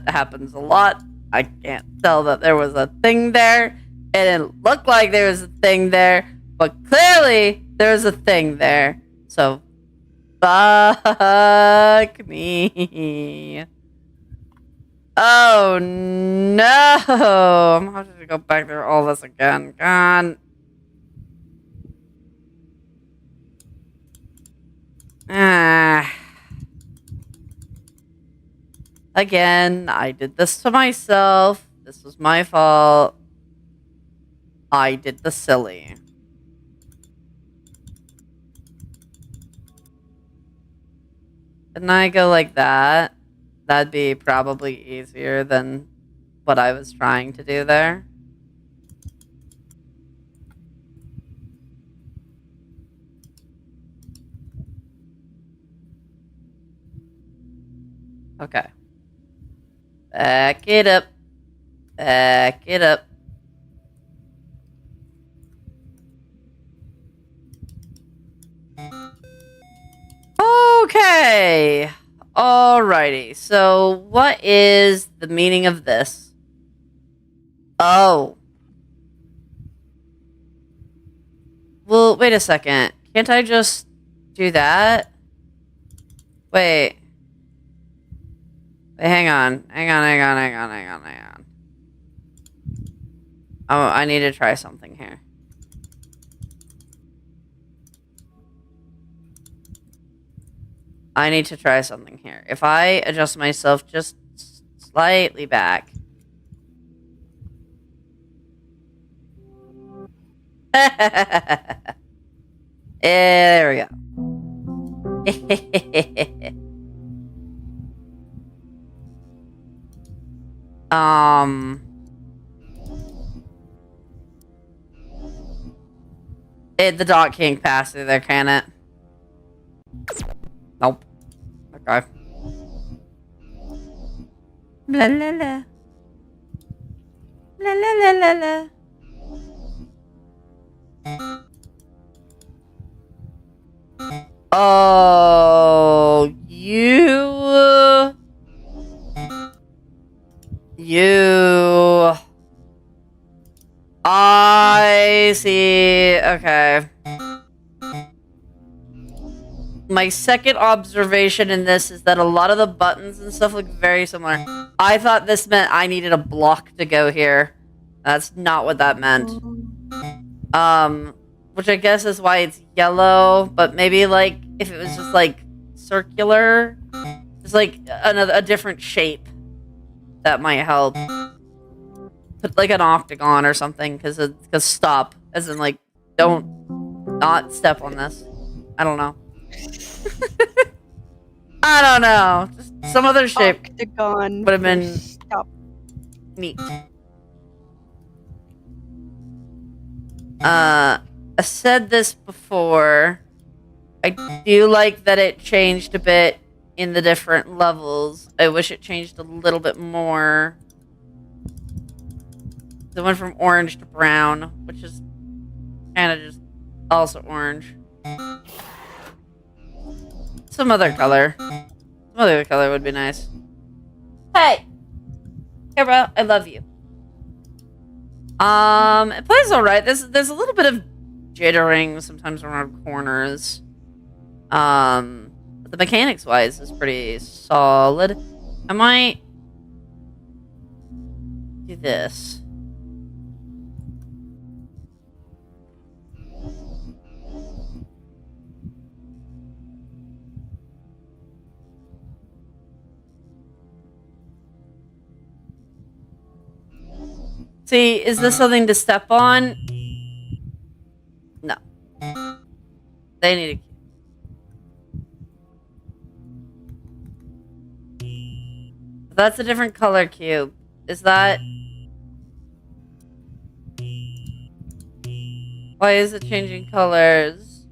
happens a lot. I can't tell that there was a thing there. It didn't look like there was a thing there, but clearly there was a thing there. So, fuck me. Oh no! I'm gonna have to go back through all this again. God. Ah. Again, I did this to myself. This was my fault. I did the silly. Didn't I go like that? That'd be probably easier than what I was trying to do there. Okay. Back it up. Back it up. Okay. Alrighty. So, what is the meaning of this? Oh. Well, wait a second. Can't I just do that? Wait. Wait, hang on. Oh, I need to try something here. I need to try something here. If I adjust myself just slightly back. There we go. The dot can't pass through there, can it? Nope. Okay. La la la. La la la la la. Oh, you. I see. Okay. My second observation in this is that a lot of the buttons and stuff look very similar. I thought this meant I needed a block to go here. That's not what that meant. Which I guess is why it's yellow, but maybe, like, if it was just, like, circular, just, like, a different shape, that might help. Put, like, an octagon or something, because stop, as in, like, don't not step on this. I don't know. I don't know. Just some other shape Octagon would have been stop. neat. I said this before. I do like that it changed a bit in the different levels. I wish it changed a little bit more. It went from orange to brown, which is kind of just also orange. Some other color. Some other color would be nice. Hey! Hey, bro. I love you. It plays alright. There's a little bit of jittering sometimes around corners. But the mechanics-wise is pretty solid. I might do this. See, is this something to step on? No. They need a cube. That's a different color cube. Is that... Why is it changing colors?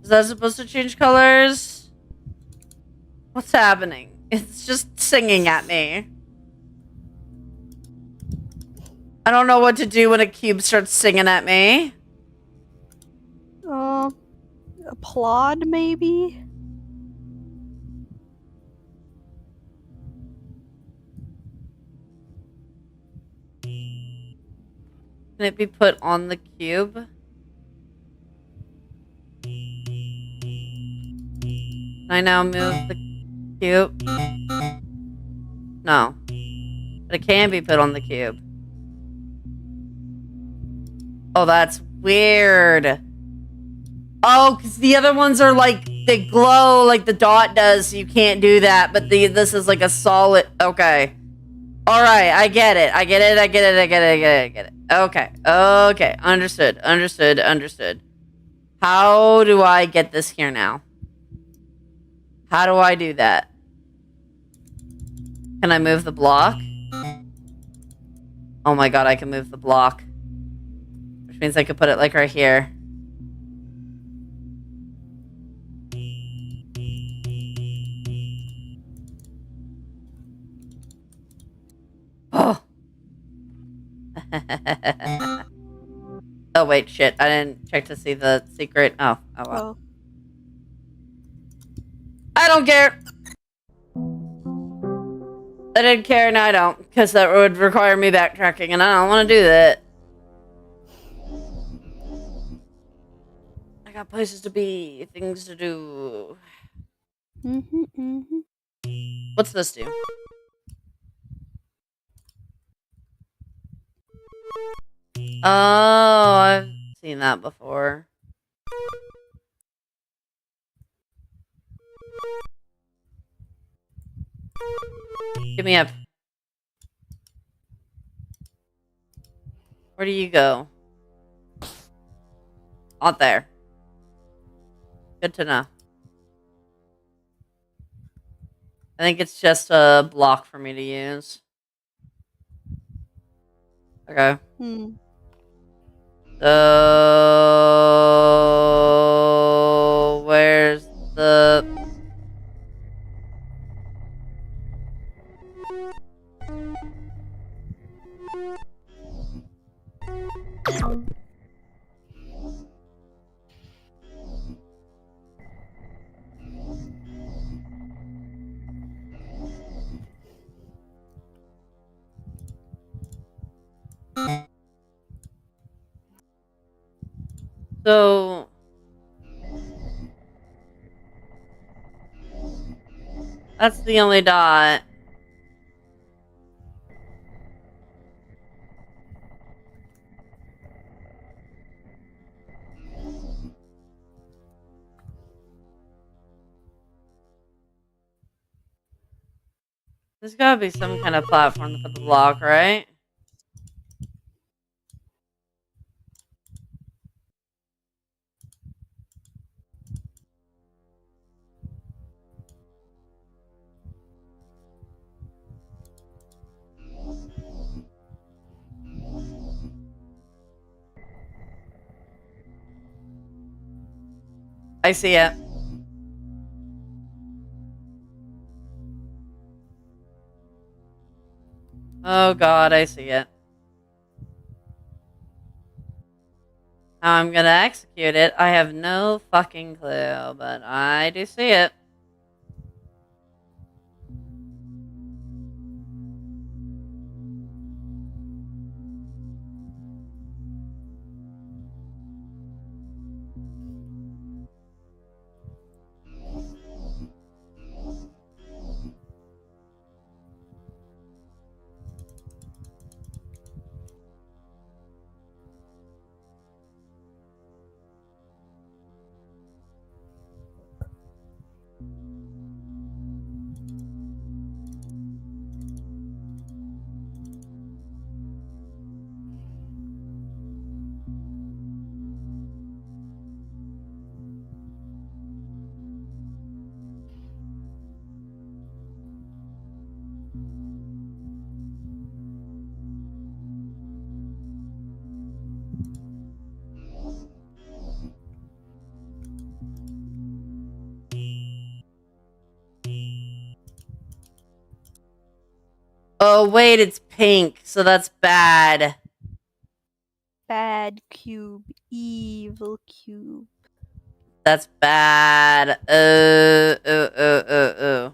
Is that supposed to change colors? What's happening? It's just singing at me. I don't know what to do when a cube starts singing at me. Applaud, maybe? Can it be put on the cube? Can I now move the cube? No. But it can be put on the cube. Oh, that's weird. Oh, because the other ones are like, they glow like the dot does, so you can't do that. But this is like a solid... Okay. Alright, I get it. I get it. Okay. Okay. Understood. How do I get this here now? How do I do that? Can I move the block? Oh my god, I can move the block. Which means I could put it like right here. Oh. Oh wait, shit. I didn't check to see the secret. Oh well. I don't care. I didn't care and I don't, because that would require me backtracking and I don't want to do that. I got places to be, things to do. What's this do? Oh, I've seen that before. Get me up. Where do you go? Out there. Good to know. I think it's just a block for me to use. Okay. So where's the so that's the only dot. There's gotta be some kind of platform to put the block, right? I see it. Oh god, I see it. How I'm gonna execute it, I have no fucking clue, but I do see it. Oh wait, it's pink, so that's bad. Bad cube. Evil cube. That's bad. Oh.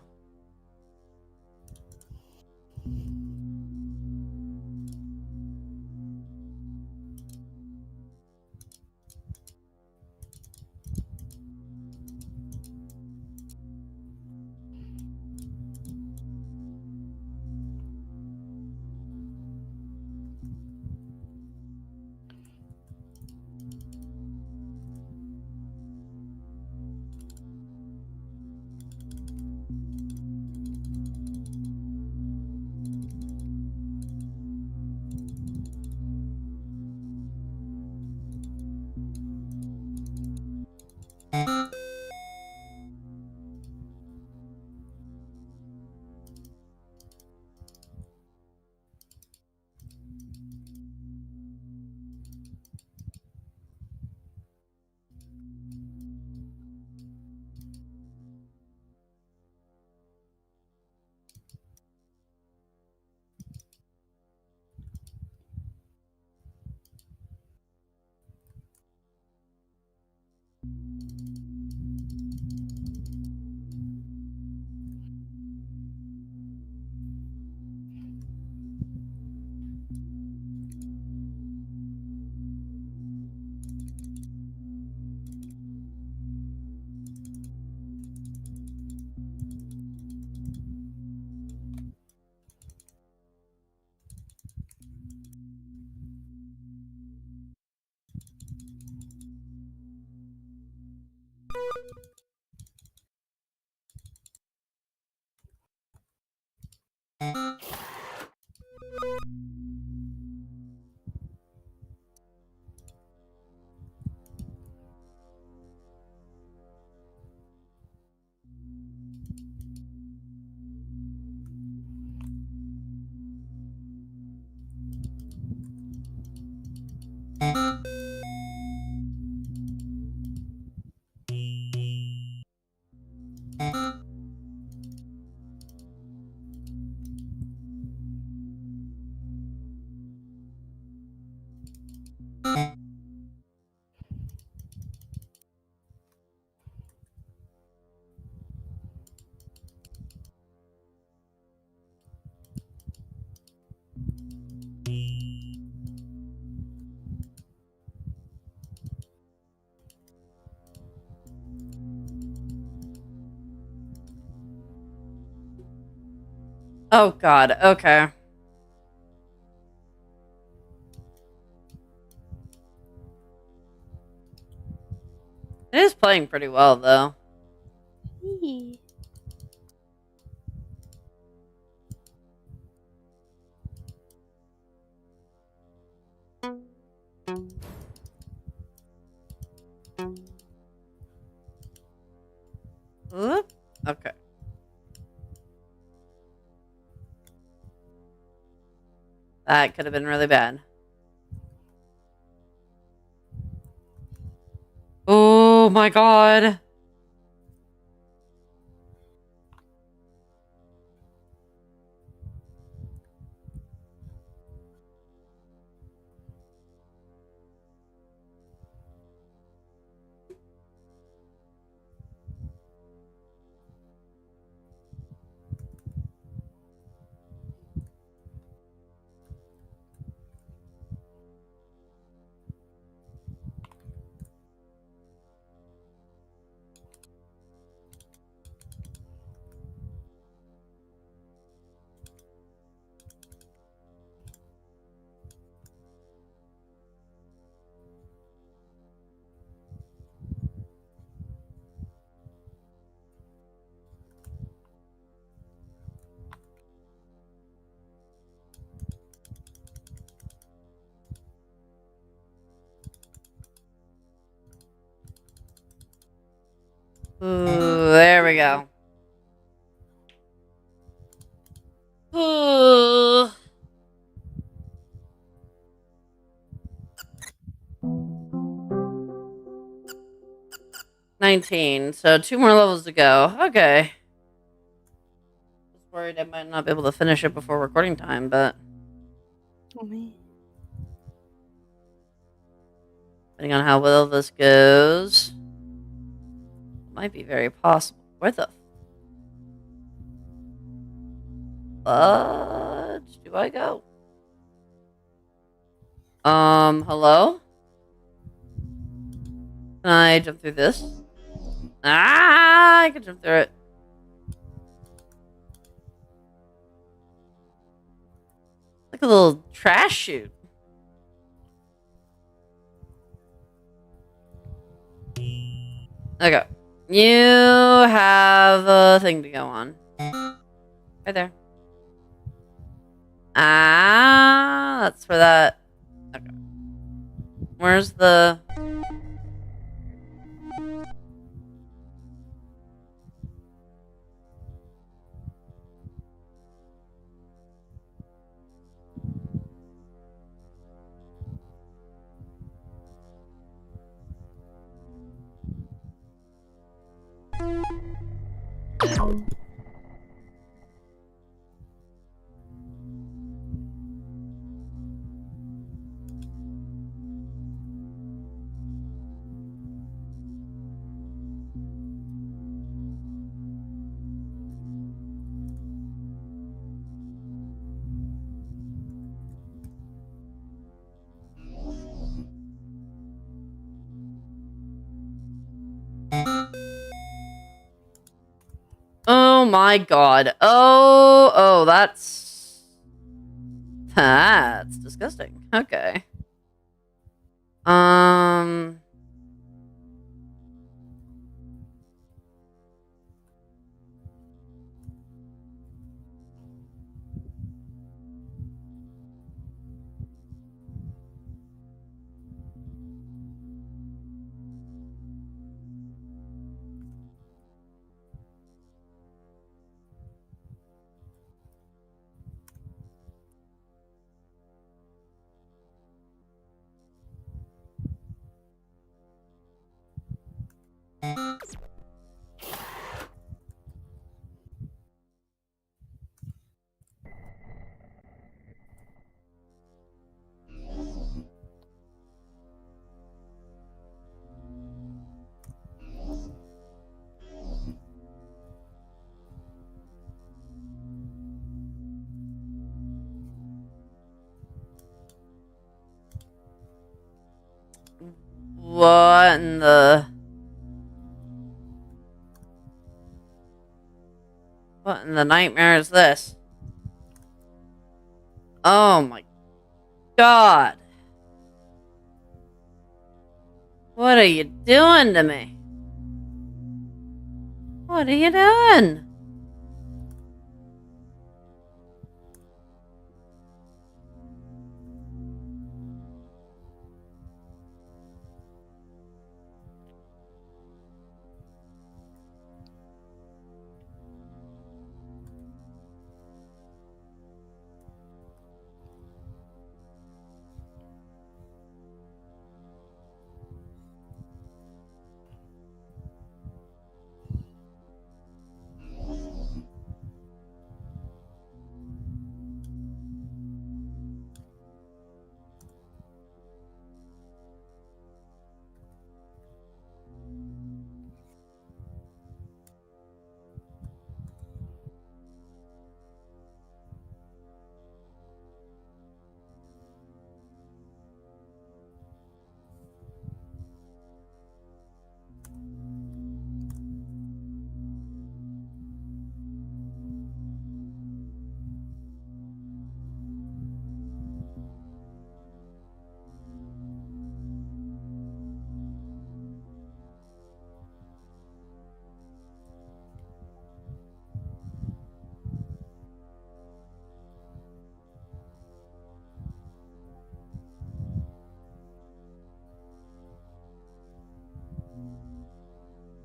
Oh god, okay. It is playing pretty well, though. Eee. Oop. Okay. That could have been really bad. Oh my god. Ooh, there we go. Ooh. $19. So 2 more levels to go. Okay. Just worried I might not be able to finish it before recording time, but Oh, me. depending on how well this goes, it might be very possible. Where the fudge do I go? Hello? Can I jump through this? Ah, I can jump through it. Like a little trash chute. Okay. You have a thing to go on. Right there. Ah, that's for that. Okay. Where's the... Oh my god. Oh, that's disgusting. Okay. Um... What in the... What in the nightmare is this? Oh my god. What are you doing to me? What are you doing?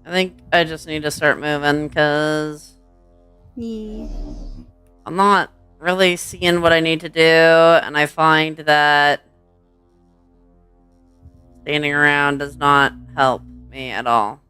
I think I just need to start moving because Yeah. I'm not really seeing what I need to do, and I find that standing around does not help me at all.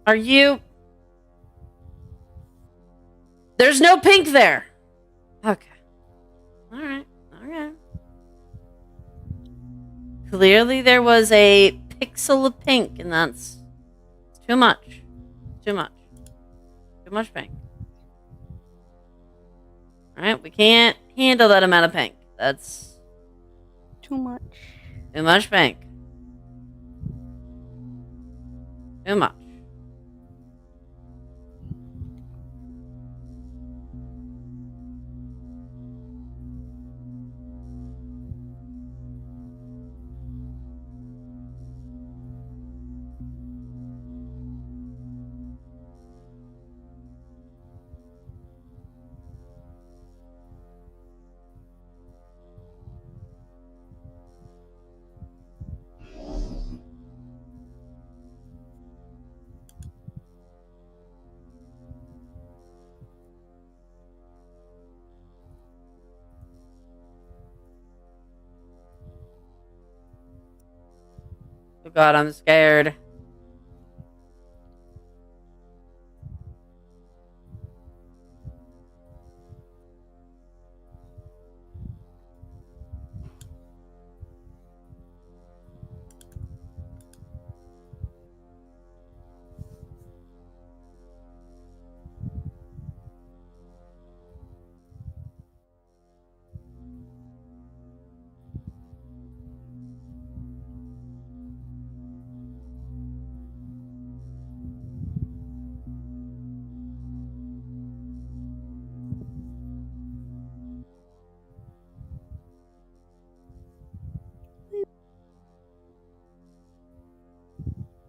Are you? There's no pink there. Okay. All right. Okay. Clearly, there was a pixel of pink, and that's too much. Too much. Too much pink. All right. We can't handle that amount of pink. That's Too much. too much pink. Too much. Oh God, I'm scared.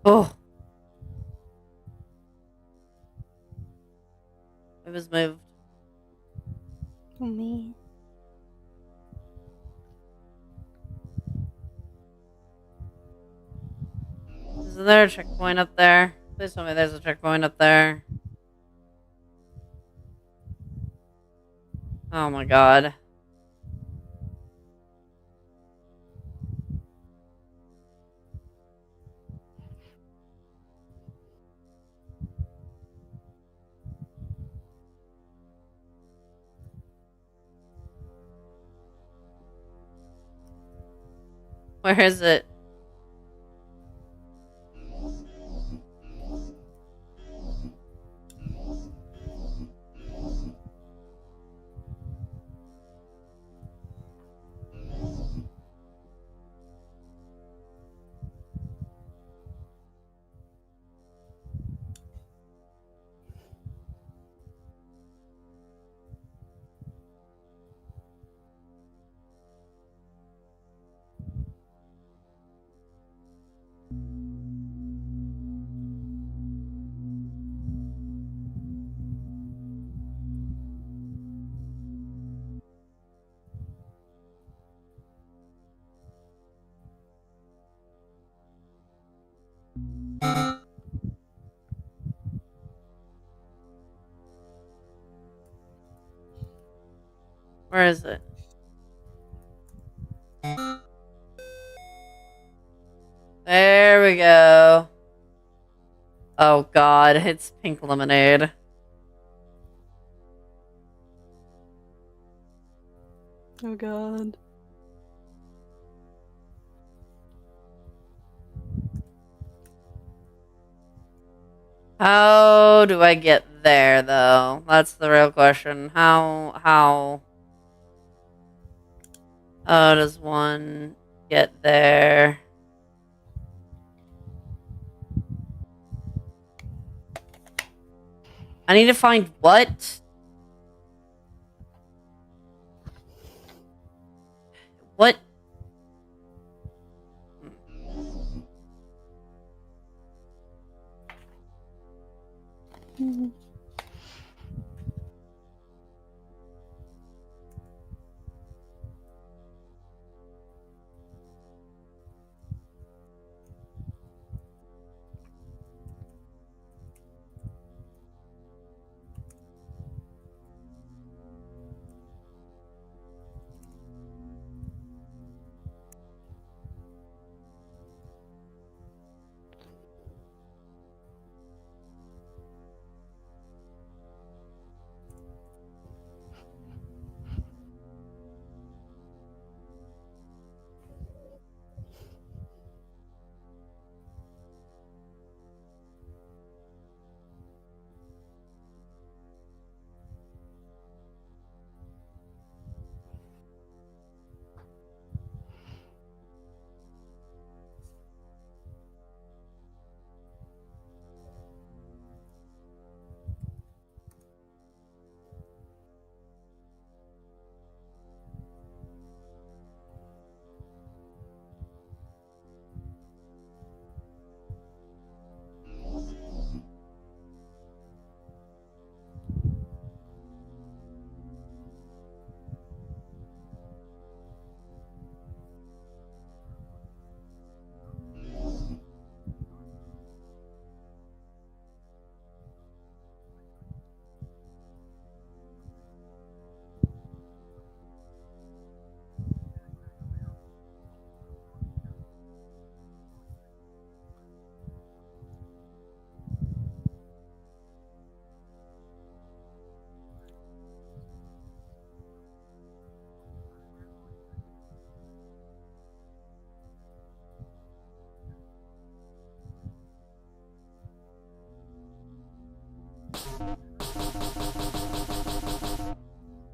Oh, it was moved. Oh man. Is there a checkpoint up there? Please tell me there's a checkpoint up there. Oh my god. Where is it? Where is it? There we go. Oh god, it's pink lemonade. Oh god. How do I get there, though? That's the real question. How does one get there? I need to find what? What? Mm-hmm.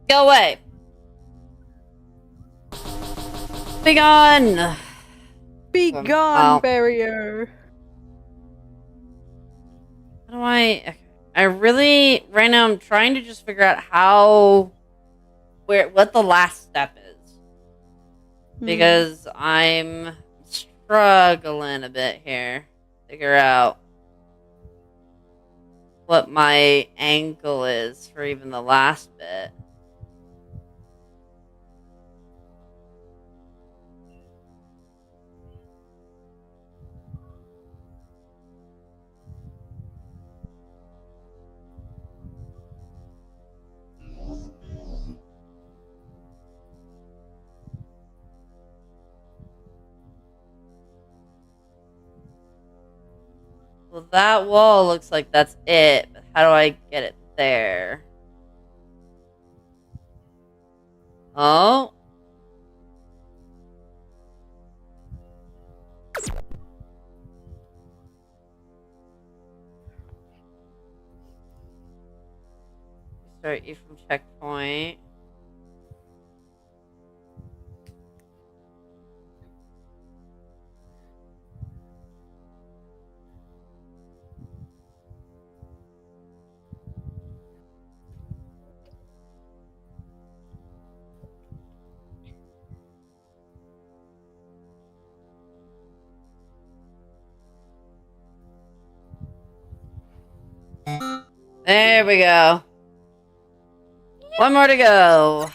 Go away. Be gone. Be Um, gone, wow. barrier. How do I? I really right now. I'm trying to just figure out how, what the last step is, because I'm struggling a bit here. Figure out what my ankle is for even the last bit. that wall looks like that's it, but how do I get it there? Oh. Start you from checkpoint. There we go. One more to go.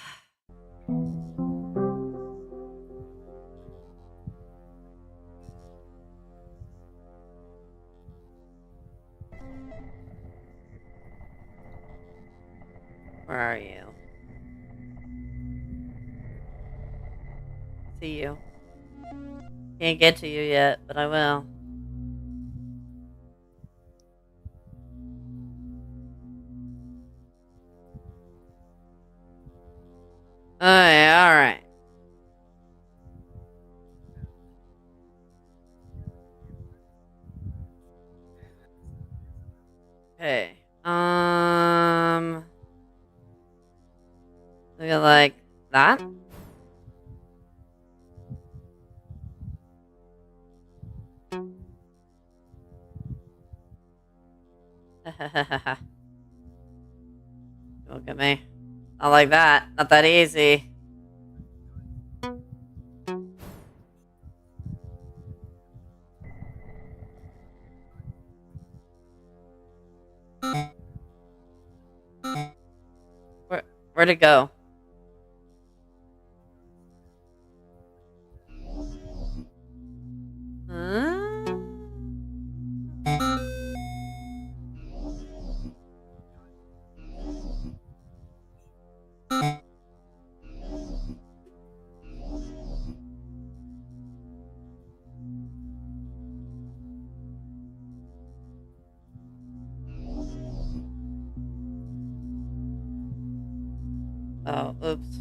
Where are you? See you. Can't get to you yet, but I will. Oh, yeah, alright. Okay. Look at like that. Look at me. Not like that. Not that easy. Where'd it go? Huh? Oh, oops.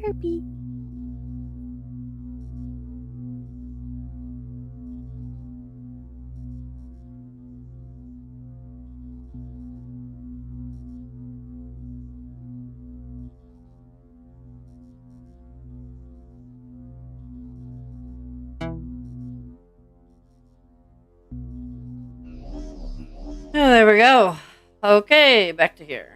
Herbie. Oh, there we go. Okay, back to here.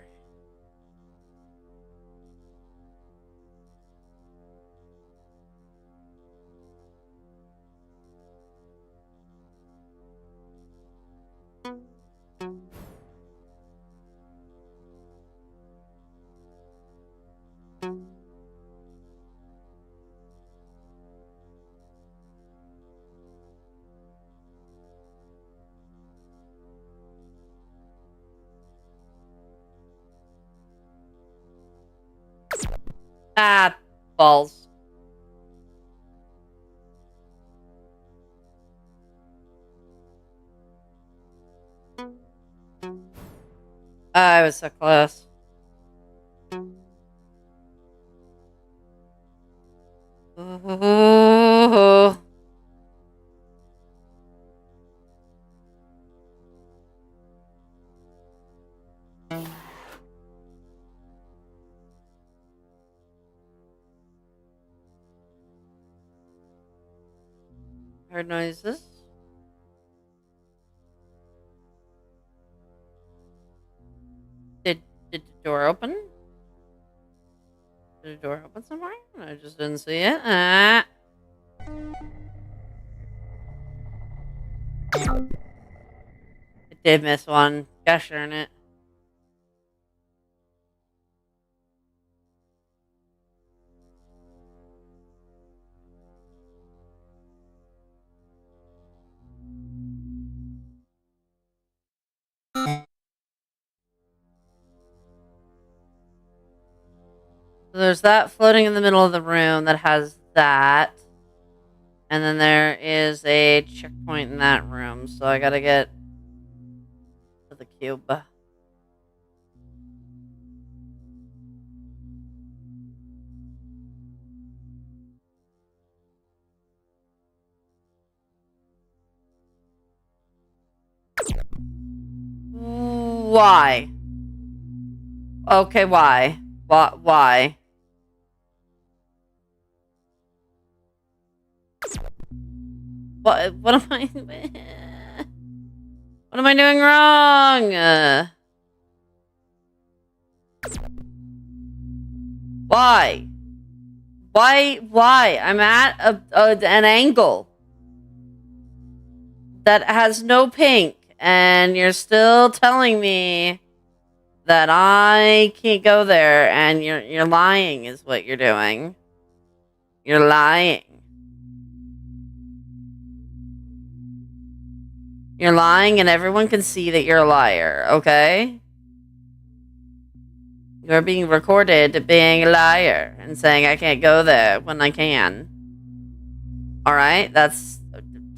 Ah, balls. I was so close. Ooh. Heard noises. Did the door open? Did the door open somewhere? I just didn't see it. Ah. I did miss one. Gosh darn it. So there's that floating in the middle of the room that has that. And then there is a checkpoint in that room. So I gotta get to the cube. Why? Okay, why? Why? What am I... What am I doing wrong? Why? Why? I'm at an angle that has no pink, and you're still telling me that I can't go there, and you're lying is what you're doing. You're lying. You're lying, and everyone can see that you're a liar, okay? You're being recorded being a liar and saying I can't go there when I can. Alright? That's...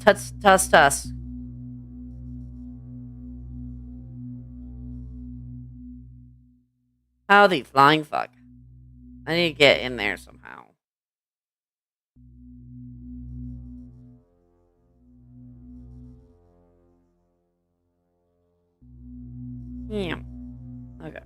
Tuss. Howdy, flying fuck. I need to get in there somehow. Yeah. Okay.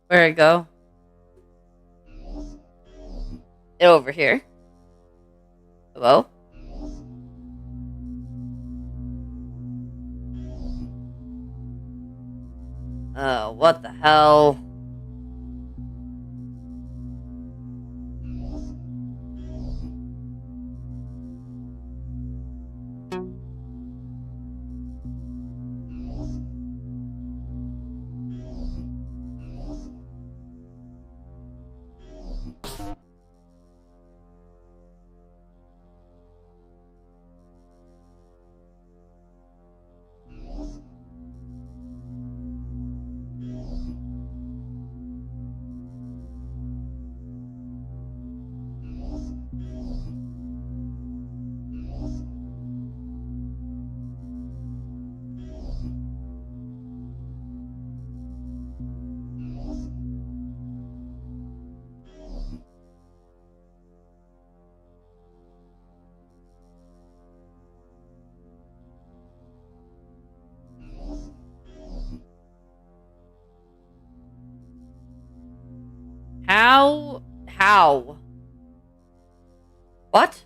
Where'd it go? It over here. Hello? What the hell? How How? What?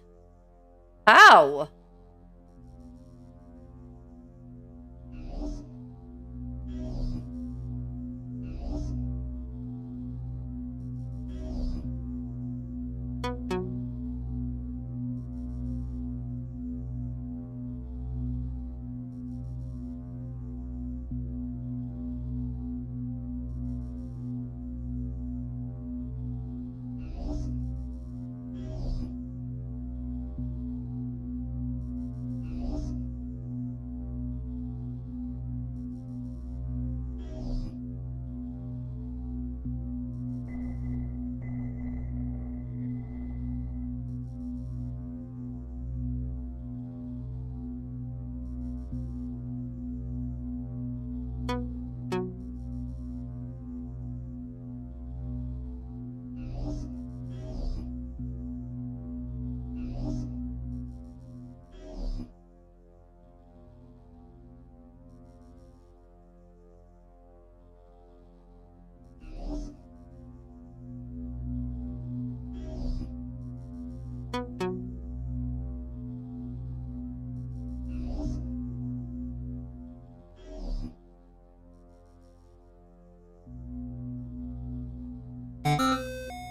How?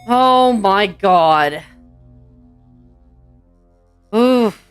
Oh my god. Oof.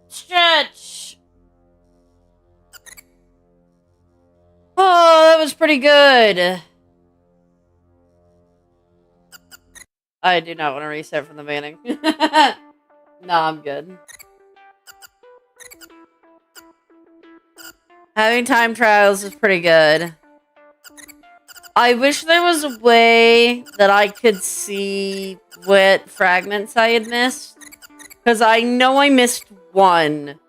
Stretch. Oh, that was pretty good. I do not want to reset from the beginning. No, I'm good. Having time trials is pretty good. I wish there was a way that I could see what fragments I had missed. Because I know I missed one.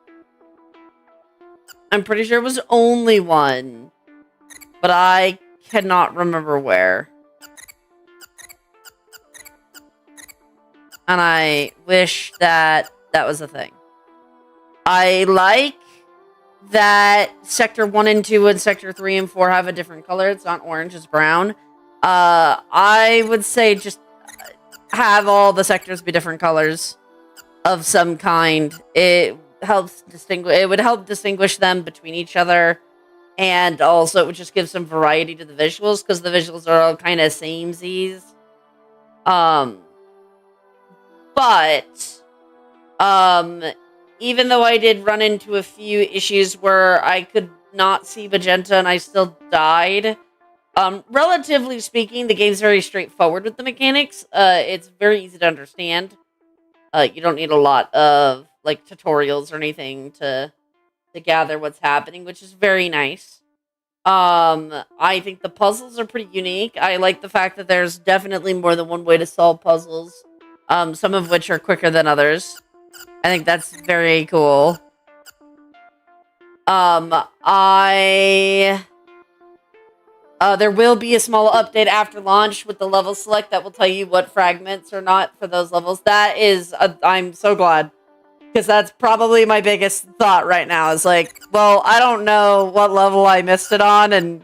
I'm pretty sure it was only one. But I cannot remember where. And I wish that that was a thing. I like that Sector 1 and 2 and Sector 3 and 4 have a different color. It's not orange, it's brown. I would say just have all the sectors be different colors of some kind. It helps distinguish. It would help distinguish them between each other, and also it would just give some variety to the visuals because the visuals are all kind of samesies. But even though I did run into a few issues where I could not see magenta and I still died, relatively speaking, the game's very straightforward with the mechanics. It's very easy to understand. You don't need a lot of like tutorials or anything to gather what's happening, which is very nice. I think the puzzles are pretty unique. I like the fact that there's definitely more than one way to solve puzzles. Some of which are quicker than others. I think that's very cool. There will be a small update after launch with the level select that will tell you what fragments are not for those levels. That is, I'm so glad. Because that's probably my biggest thought right now is like, well, I don't know what level I missed it on, and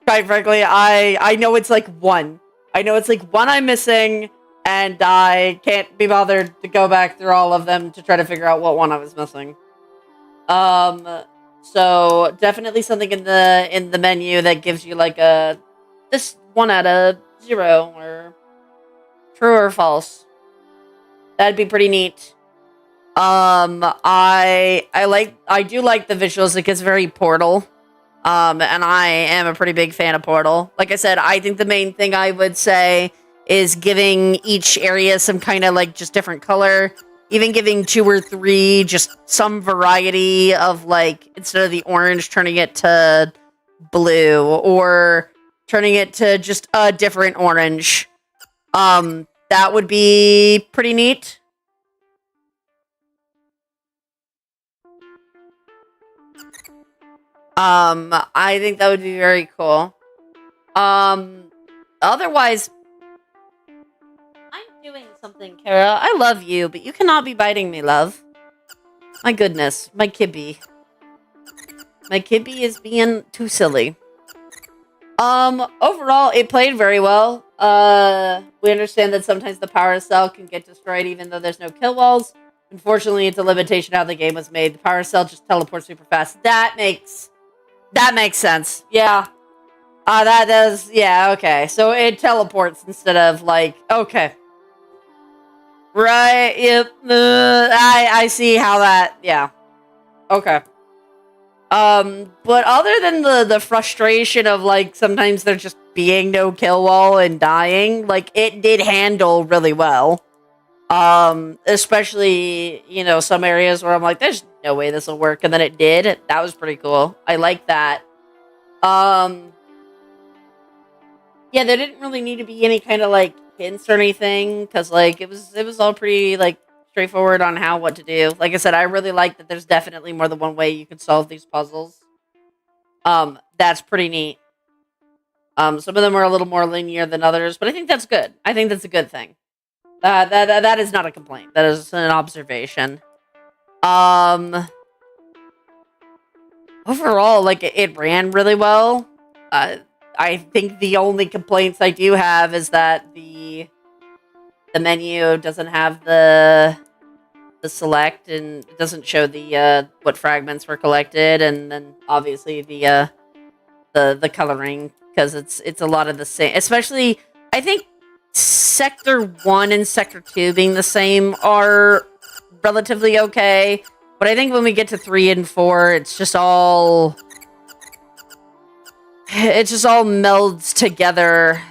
quite frankly, I know it's like 1. I know it's like 1 I'm missing, and I can't be bothered to go back through all of them to try to figure out what one I was missing. So definitely something in the menu that gives you like this 1 out of 0 or true or false. That'd be pretty neat. I do like the visuals. It gets very Portal. And I am a pretty big fan of Portal. Like I said, I think the main thing I would say is giving each area some kind of like just different color. Even giving 2 or 3, just some variety of like, instead of the orange, turning it to blue or turning it to just a different orange. That would be pretty neat. I think that would be very cool. Otherwise, I'm doing something, Kara. I love you, but you cannot be biting me, love. My goodness, my kibby. My kibby is being too silly. Overall, it played very well. We understand that sometimes the power cell can get destroyed even though there's no kill walls. Unfortunately, it's a limitation how the game was made. The power cell just teleports super fast. That makes sense. Yeah. That does, yeah, okay. So it teleports instead of, like, okay. Right, yep. I see how that, yeah. Okay. But other than the frustration of, like, sometimes there just being no kill wall and dying, like, it did handle really well. Especially, you know, some areas where I'm like, there's no way this will work, and then it did. That was pretty cool. I like that. Yeah, there didn't really need to be any kind of, like, hints or anything, because, like, it was all pretty, like, straightforward on what to do. Like I said, I really like that there's definitely more than one way you can solve these puzzles. That's pretty neat. Some of them are a little more linear than others, but I think that's good. I think that's a good thing. That is not a complaint. That is an observation. Overall, like, it ran really well. I think the only complaints I do have is that the menu doesn't have the select, and it doesn't show the what fragments were collected, and then obviously the coloring, because it's a lot of the same. Especially, I think Sector 1 and Sector 2 being the same are relatively okay, but I think when we get to 3 and 4, it just all melds together.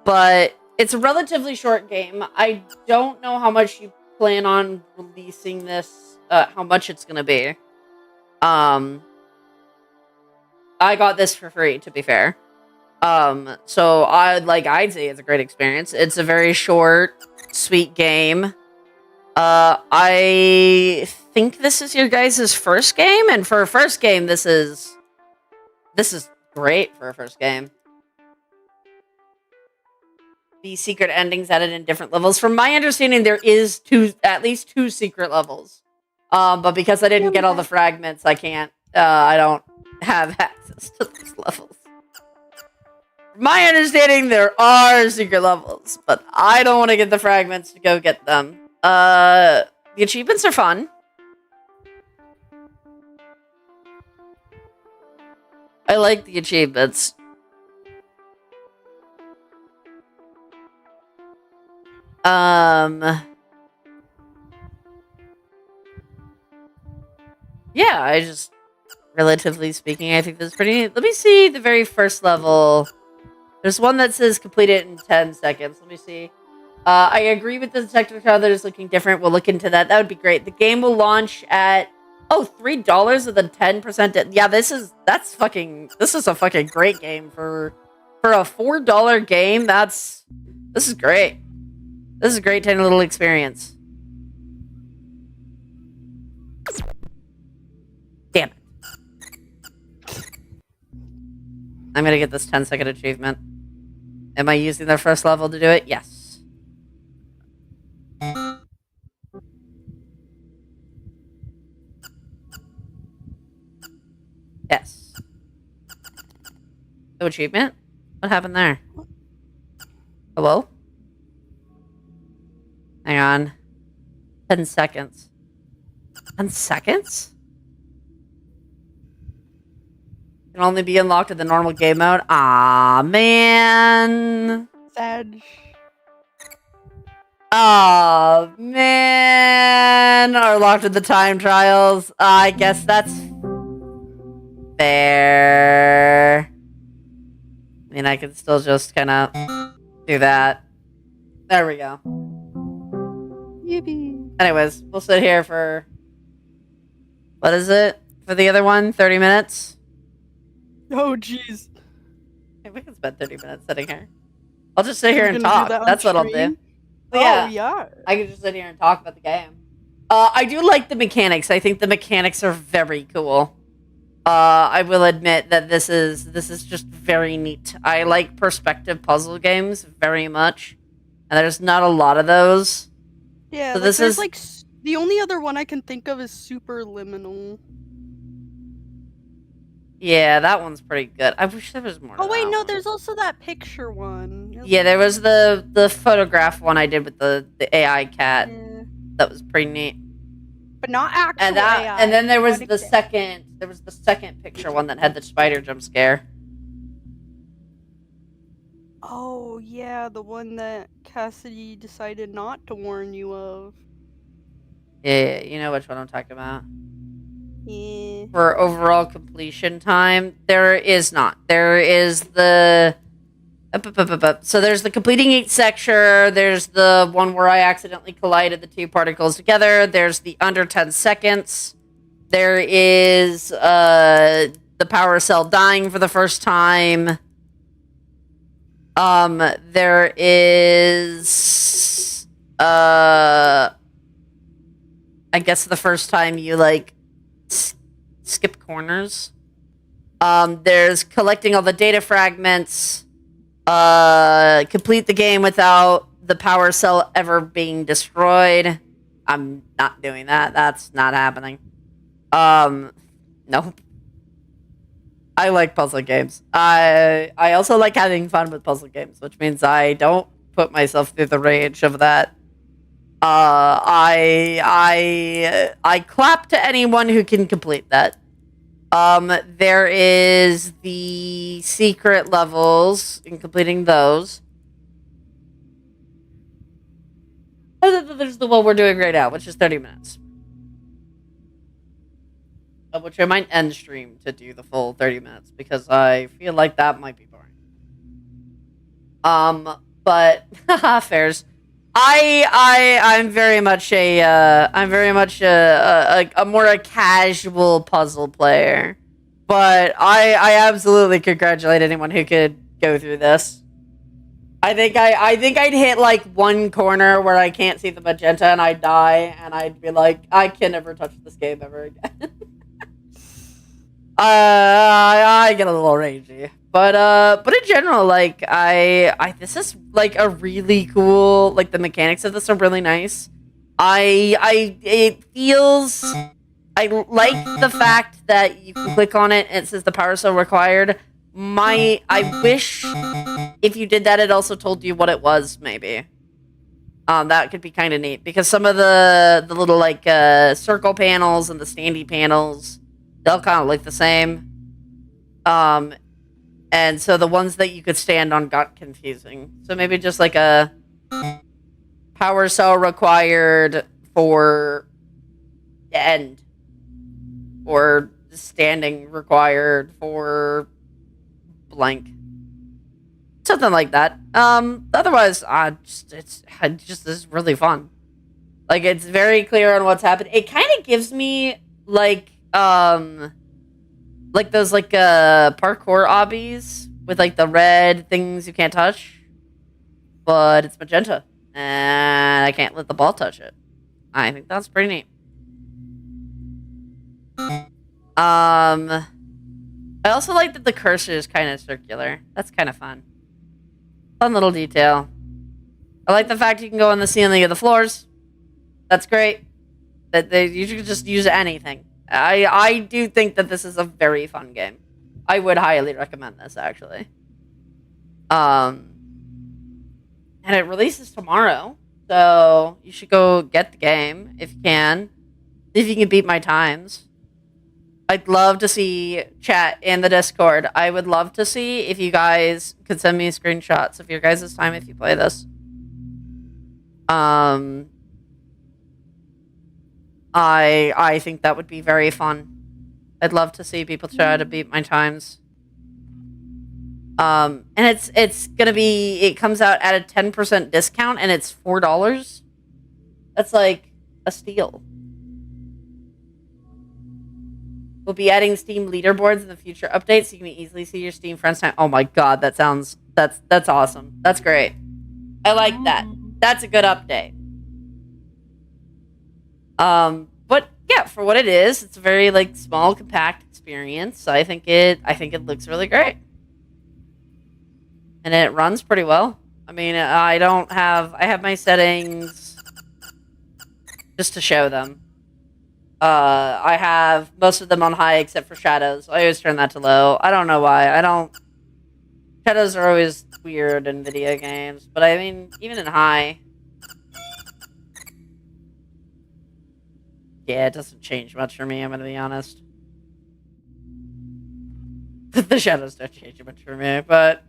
But it's a relatively short game. I don't know how much you plan on releasing this, how much it's gonna be. I got this for free, to be fair. So I'd say it's a great experience. It's a very short, sweet game. I think this is your guys' first game, and for a first game, this is great for a first game. The secret endings added in different levels. From my understanding, there is at least two secret levels. But because I didn't get all the fragments, I can't. I don't have access to those levels. From my understanding, there are secret levels, but I don't want to get the fragments to go get them. The achievements are fun. I like the achievements. Yeah, I just, relatively speaking, I think this is pretty neat. Let me see the very first level. There's one that says complete it in 10 seconds. Let me see. I agree with the detective trailer is looking different. We'll look into that. That would be great. The game will launch at, $3 with a 10%. Yeah, this is a fucking great game for a $4 game. This is great. This is a great tiny little experience. Damn it. I'm gonna get this 10-second achievement. Am I using the first level to do it? Yes. No achievement? What happened there? Hello? Hang on. 10 seconds. 10 seconds? Can only be unlocked in the normal game mode? Ah, man. Sad. Oh, man. Are locked in the time trials. I guess that's fair. I mean, I can still just kind of do that. There we go. Yippee. Anyways, we'll sit here for... What is it? For the other one? 30 minutes? Oh, jeez. Hey, we can spend 30 minutes sitting here. I'll just sit here We're and gonna do talk. that on That's what I'll do. stream? But yeah, Oh, yeah. I can just sit here and talk about the game. I do like the mechanics. I think the mechanics are very cool. I will admit that this is just very neat. I like perspective puzzle games very much, and there's not a lot of those. Yeah, So like, this there's is- like the only other one I can think of is Superliminal. Yeah, that one's pretty good. I wish there was more. Oh to wait, that no, one. there's also that picture one. Yeah, there was the photograph one I did with the AI cat. Yeah. That was pretty neat. But not actual And that, AI. and then there was not the exact- second picture one that had the spider jump scare. Oh yeah, the one that Cassidy decided not to warn you of. Yeah, you know which one I'm talking about. Yeah. For overall completion time, there is not. There is the... So there's the completing each sector. There's the one where I accidentally collided the two particles together. There's the under 10 seconds. There is the power cell dying for the first time. There is I guess the first time you like skip corners. There's collecting all the data fragments. Complete the game without the power cell ever being destroyed. I'm not doing that. That's not happening. Nope. I like puzzle games. I also like having fun with puzzle games, which means I don't put myself through the rage of that. I clap to anyone who can complete that. There is the secret levels in completing those. And then there's the one we're doing right now, which is 30 minutes. Of which I might end stream to do the full 30 minutes because I feel like that might be boring. But fairs. I'm very much a more casual puzzle player, but I absolutely congratulate anyone who could go through this. I think I'd hit like one corner where I can't see the magenta and I'd die and I'd be like, I can never touch this game ever again. I get a little ragey. But in general, like this is like a really cool, like the mechanics of this are really nice. It feels, I like the fact that you can click on it and it says the power cell required. I wish if you did that, it also told you what it was, maybe. That could be kind of neat because some of the little like circle panels and the standy panels, they'll kind of look the same. And so the ones that you could stand on got confusing. So maybe just like a power cell required for the end. Or standing required for blank. Something like that. Otherwise, this is really fun. Like, it's very clear on what's happened. It kind of gives me, like those, like, parkour obbies with, like, the red things you can't touch. But it's magenta. And I can't let the ball touch it. I think that's pretty neat. I also like that the cursor is kind of circular. That's kind of fun. Fun little detail. I like the fact you can go on the ceiling of the floors. That's great. That you can just use anything. I do think that this is a very fun game. I would highly recommend this, actually. And it releases tomorrow, so you should go get the game if you can. If you can beat my times. I'd love to see chat in the Discord. I would love to see if you guys could send me screenshots of your guys' time if you play this. I think that would be very fun. I'd love to see people try to beat my times. And it's gonna be, it comes out at a 10% discount and it's $4. That's like a steal. We'll be adding Steam leaderboards in the future updates so you can easily see your Steam friends' time. Oh my god, that's awesome. That's great. I like that. That's a good update. But yeah, for what it is, it's a very like small, compact experience. I think it looks really great. And it runs pretty well. I mean, I have my settings just to show them. I have most of them on high except for shadows. I always turn that to low. I don't know why. Shadows are always weird in video games, but I mean, even in high. Yeah, it doesn't change much for me, I'm gonna be honest. The shadows don't change much for me, but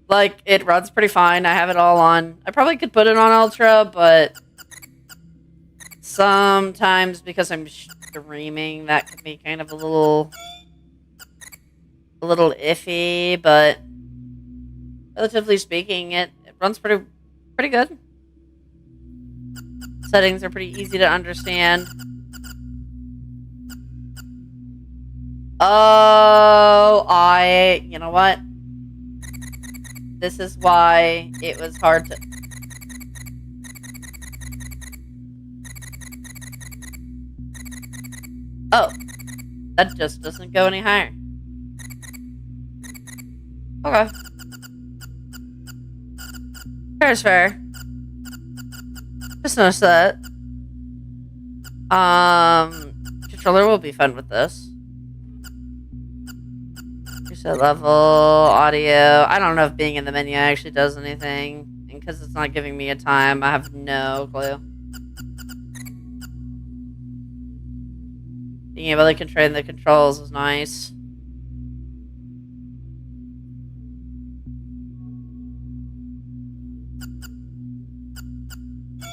like, it runs pretty fine. I have it all on. I probably could put it on Ultra, but sometimes because I'm streaming, that could be kind of a little iffy, but relatively speaking, it runs pretty good. Settings are pretty easy to understand. Oh, you know what? This is why it was hard to... Oh, that just doesn't go any higher. Okay. Fair is fair. Just noticed that. Controller will be fun with this. Reset level, audio. I don't know if being in the menu actually does anything. And because it's not giving me a time, I have no clue. Being able to control the controls is nice.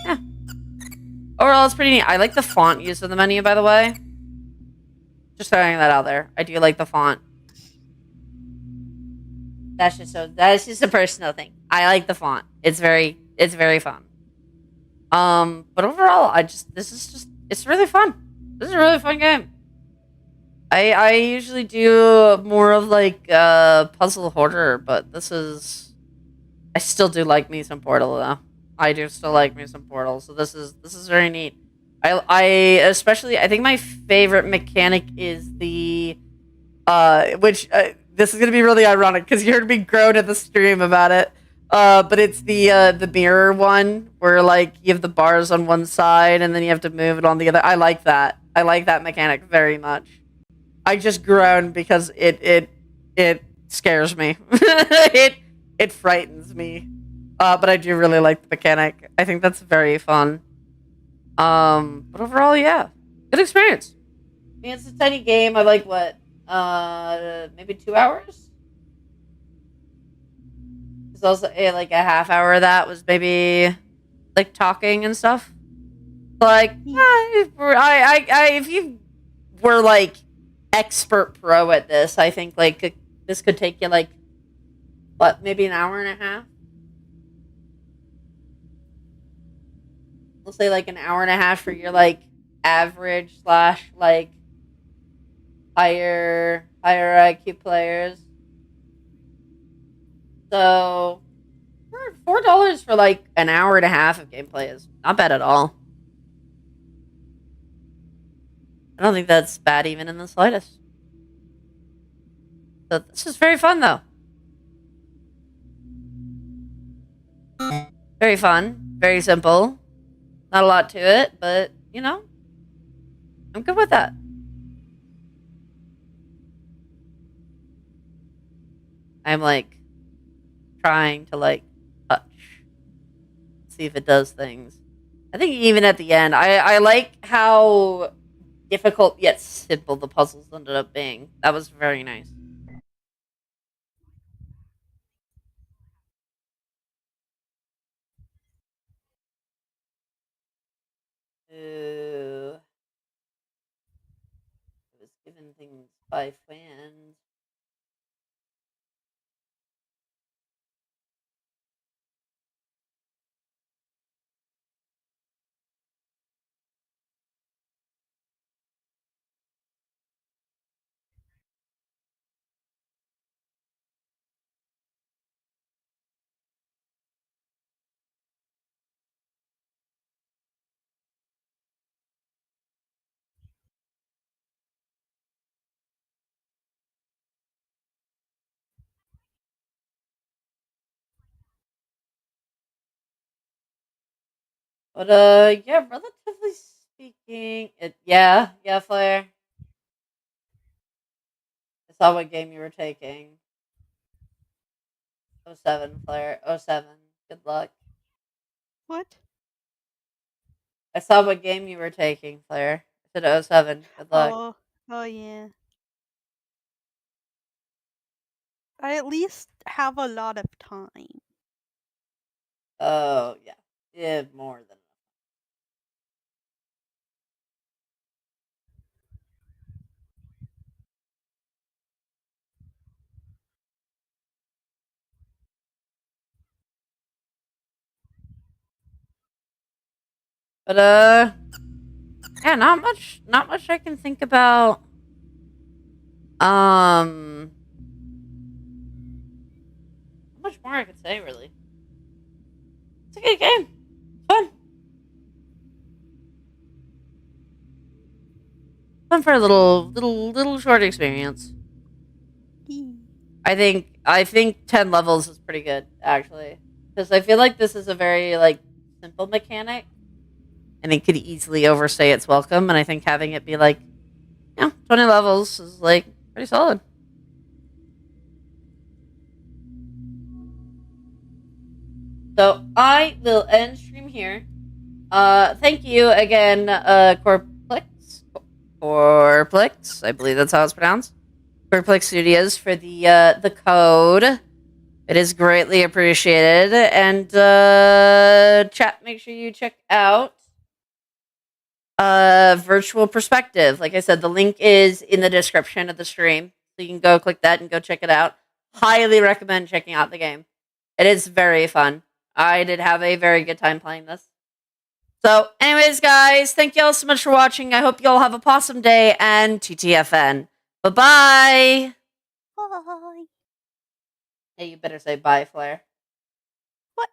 Yeah. Overall, it's pretty neat. I like the font used in the menu, by the way. Just throwing that out there. I do like the font. That's just a personal thing. I like the font. It's very fun. But overall, it's really fun. This is a really fun game. I usually do more of like puzzle hoarder, but I still do like me some Portal though. I do still like me some Portal, so this is very neat. I especially, I think my favorite mechanic is the this is gonna be really ironic because you heard me groan at the stream about it. But it's the mirror one where like you have the bars on one side and then you have to move it on the other. I like that. I like that mechanic very much. I just groan because it scares me. it frightens me. But I do really like the mechanic. I think that's very fun. But overall, yeah, good experience. I mean, it's a tiny game. I like what, maybe 2 hours. There's also like a half hour of that was maybe like talking and stuff. Like, if you were like expert pro at this, I think like this could take you like what, maybe an hour and a half. We'll say like an hour and a half for your like average / like higher IQ players. So $4 for like an hour and a half of gameplay is not bad at all. I don't think that's bad even in the slightest. So this is very fun though. Very fun, very simple. Not a lot to it, but you know, I'm good with that. I'm like trying to like touch, see if it does things. I think even at the end, I like how difficult yet simple the puzzles ended up being. That was very nice. Ooh. I was given things by fans. But yeah, relatively speaking, yeah, Flair. I saw what game you were taking. 07, Flair. 07. Good luck. What? I saw what game you were taking, Flair. I said 07. Good luck. Oh yeah. I at least have a lot of time. Oh, yeah. Yeah, more than enough. But yeah, not much I can think about. Not much more I could say really. It's a good game. Fun. Fun for a little short experience. I think 10 levels is pretty good actually, because I feel like this is a very like simple mechanic, and it could easily overstay its welcome. And I think having it be like, 20 levels is like pretty solid. So I will end stream here. Thank you again, Corplex. I believe that's how it's pronounced. Corplex Studios for the code. It is greatly appreciated. And chat, make sure you check out Virtual Perspective. Like I said, the link is in the description of the stream, so you can go click that and go check it out. Highly recommend checking out the game. It is very fun. I did have a very good time playing this. So, anyways, guys, thank you all so much for watching. I hope you all have a awesome day, and TTFN. Bye-bye. Bye. Hey, you better say bye, Flair. What?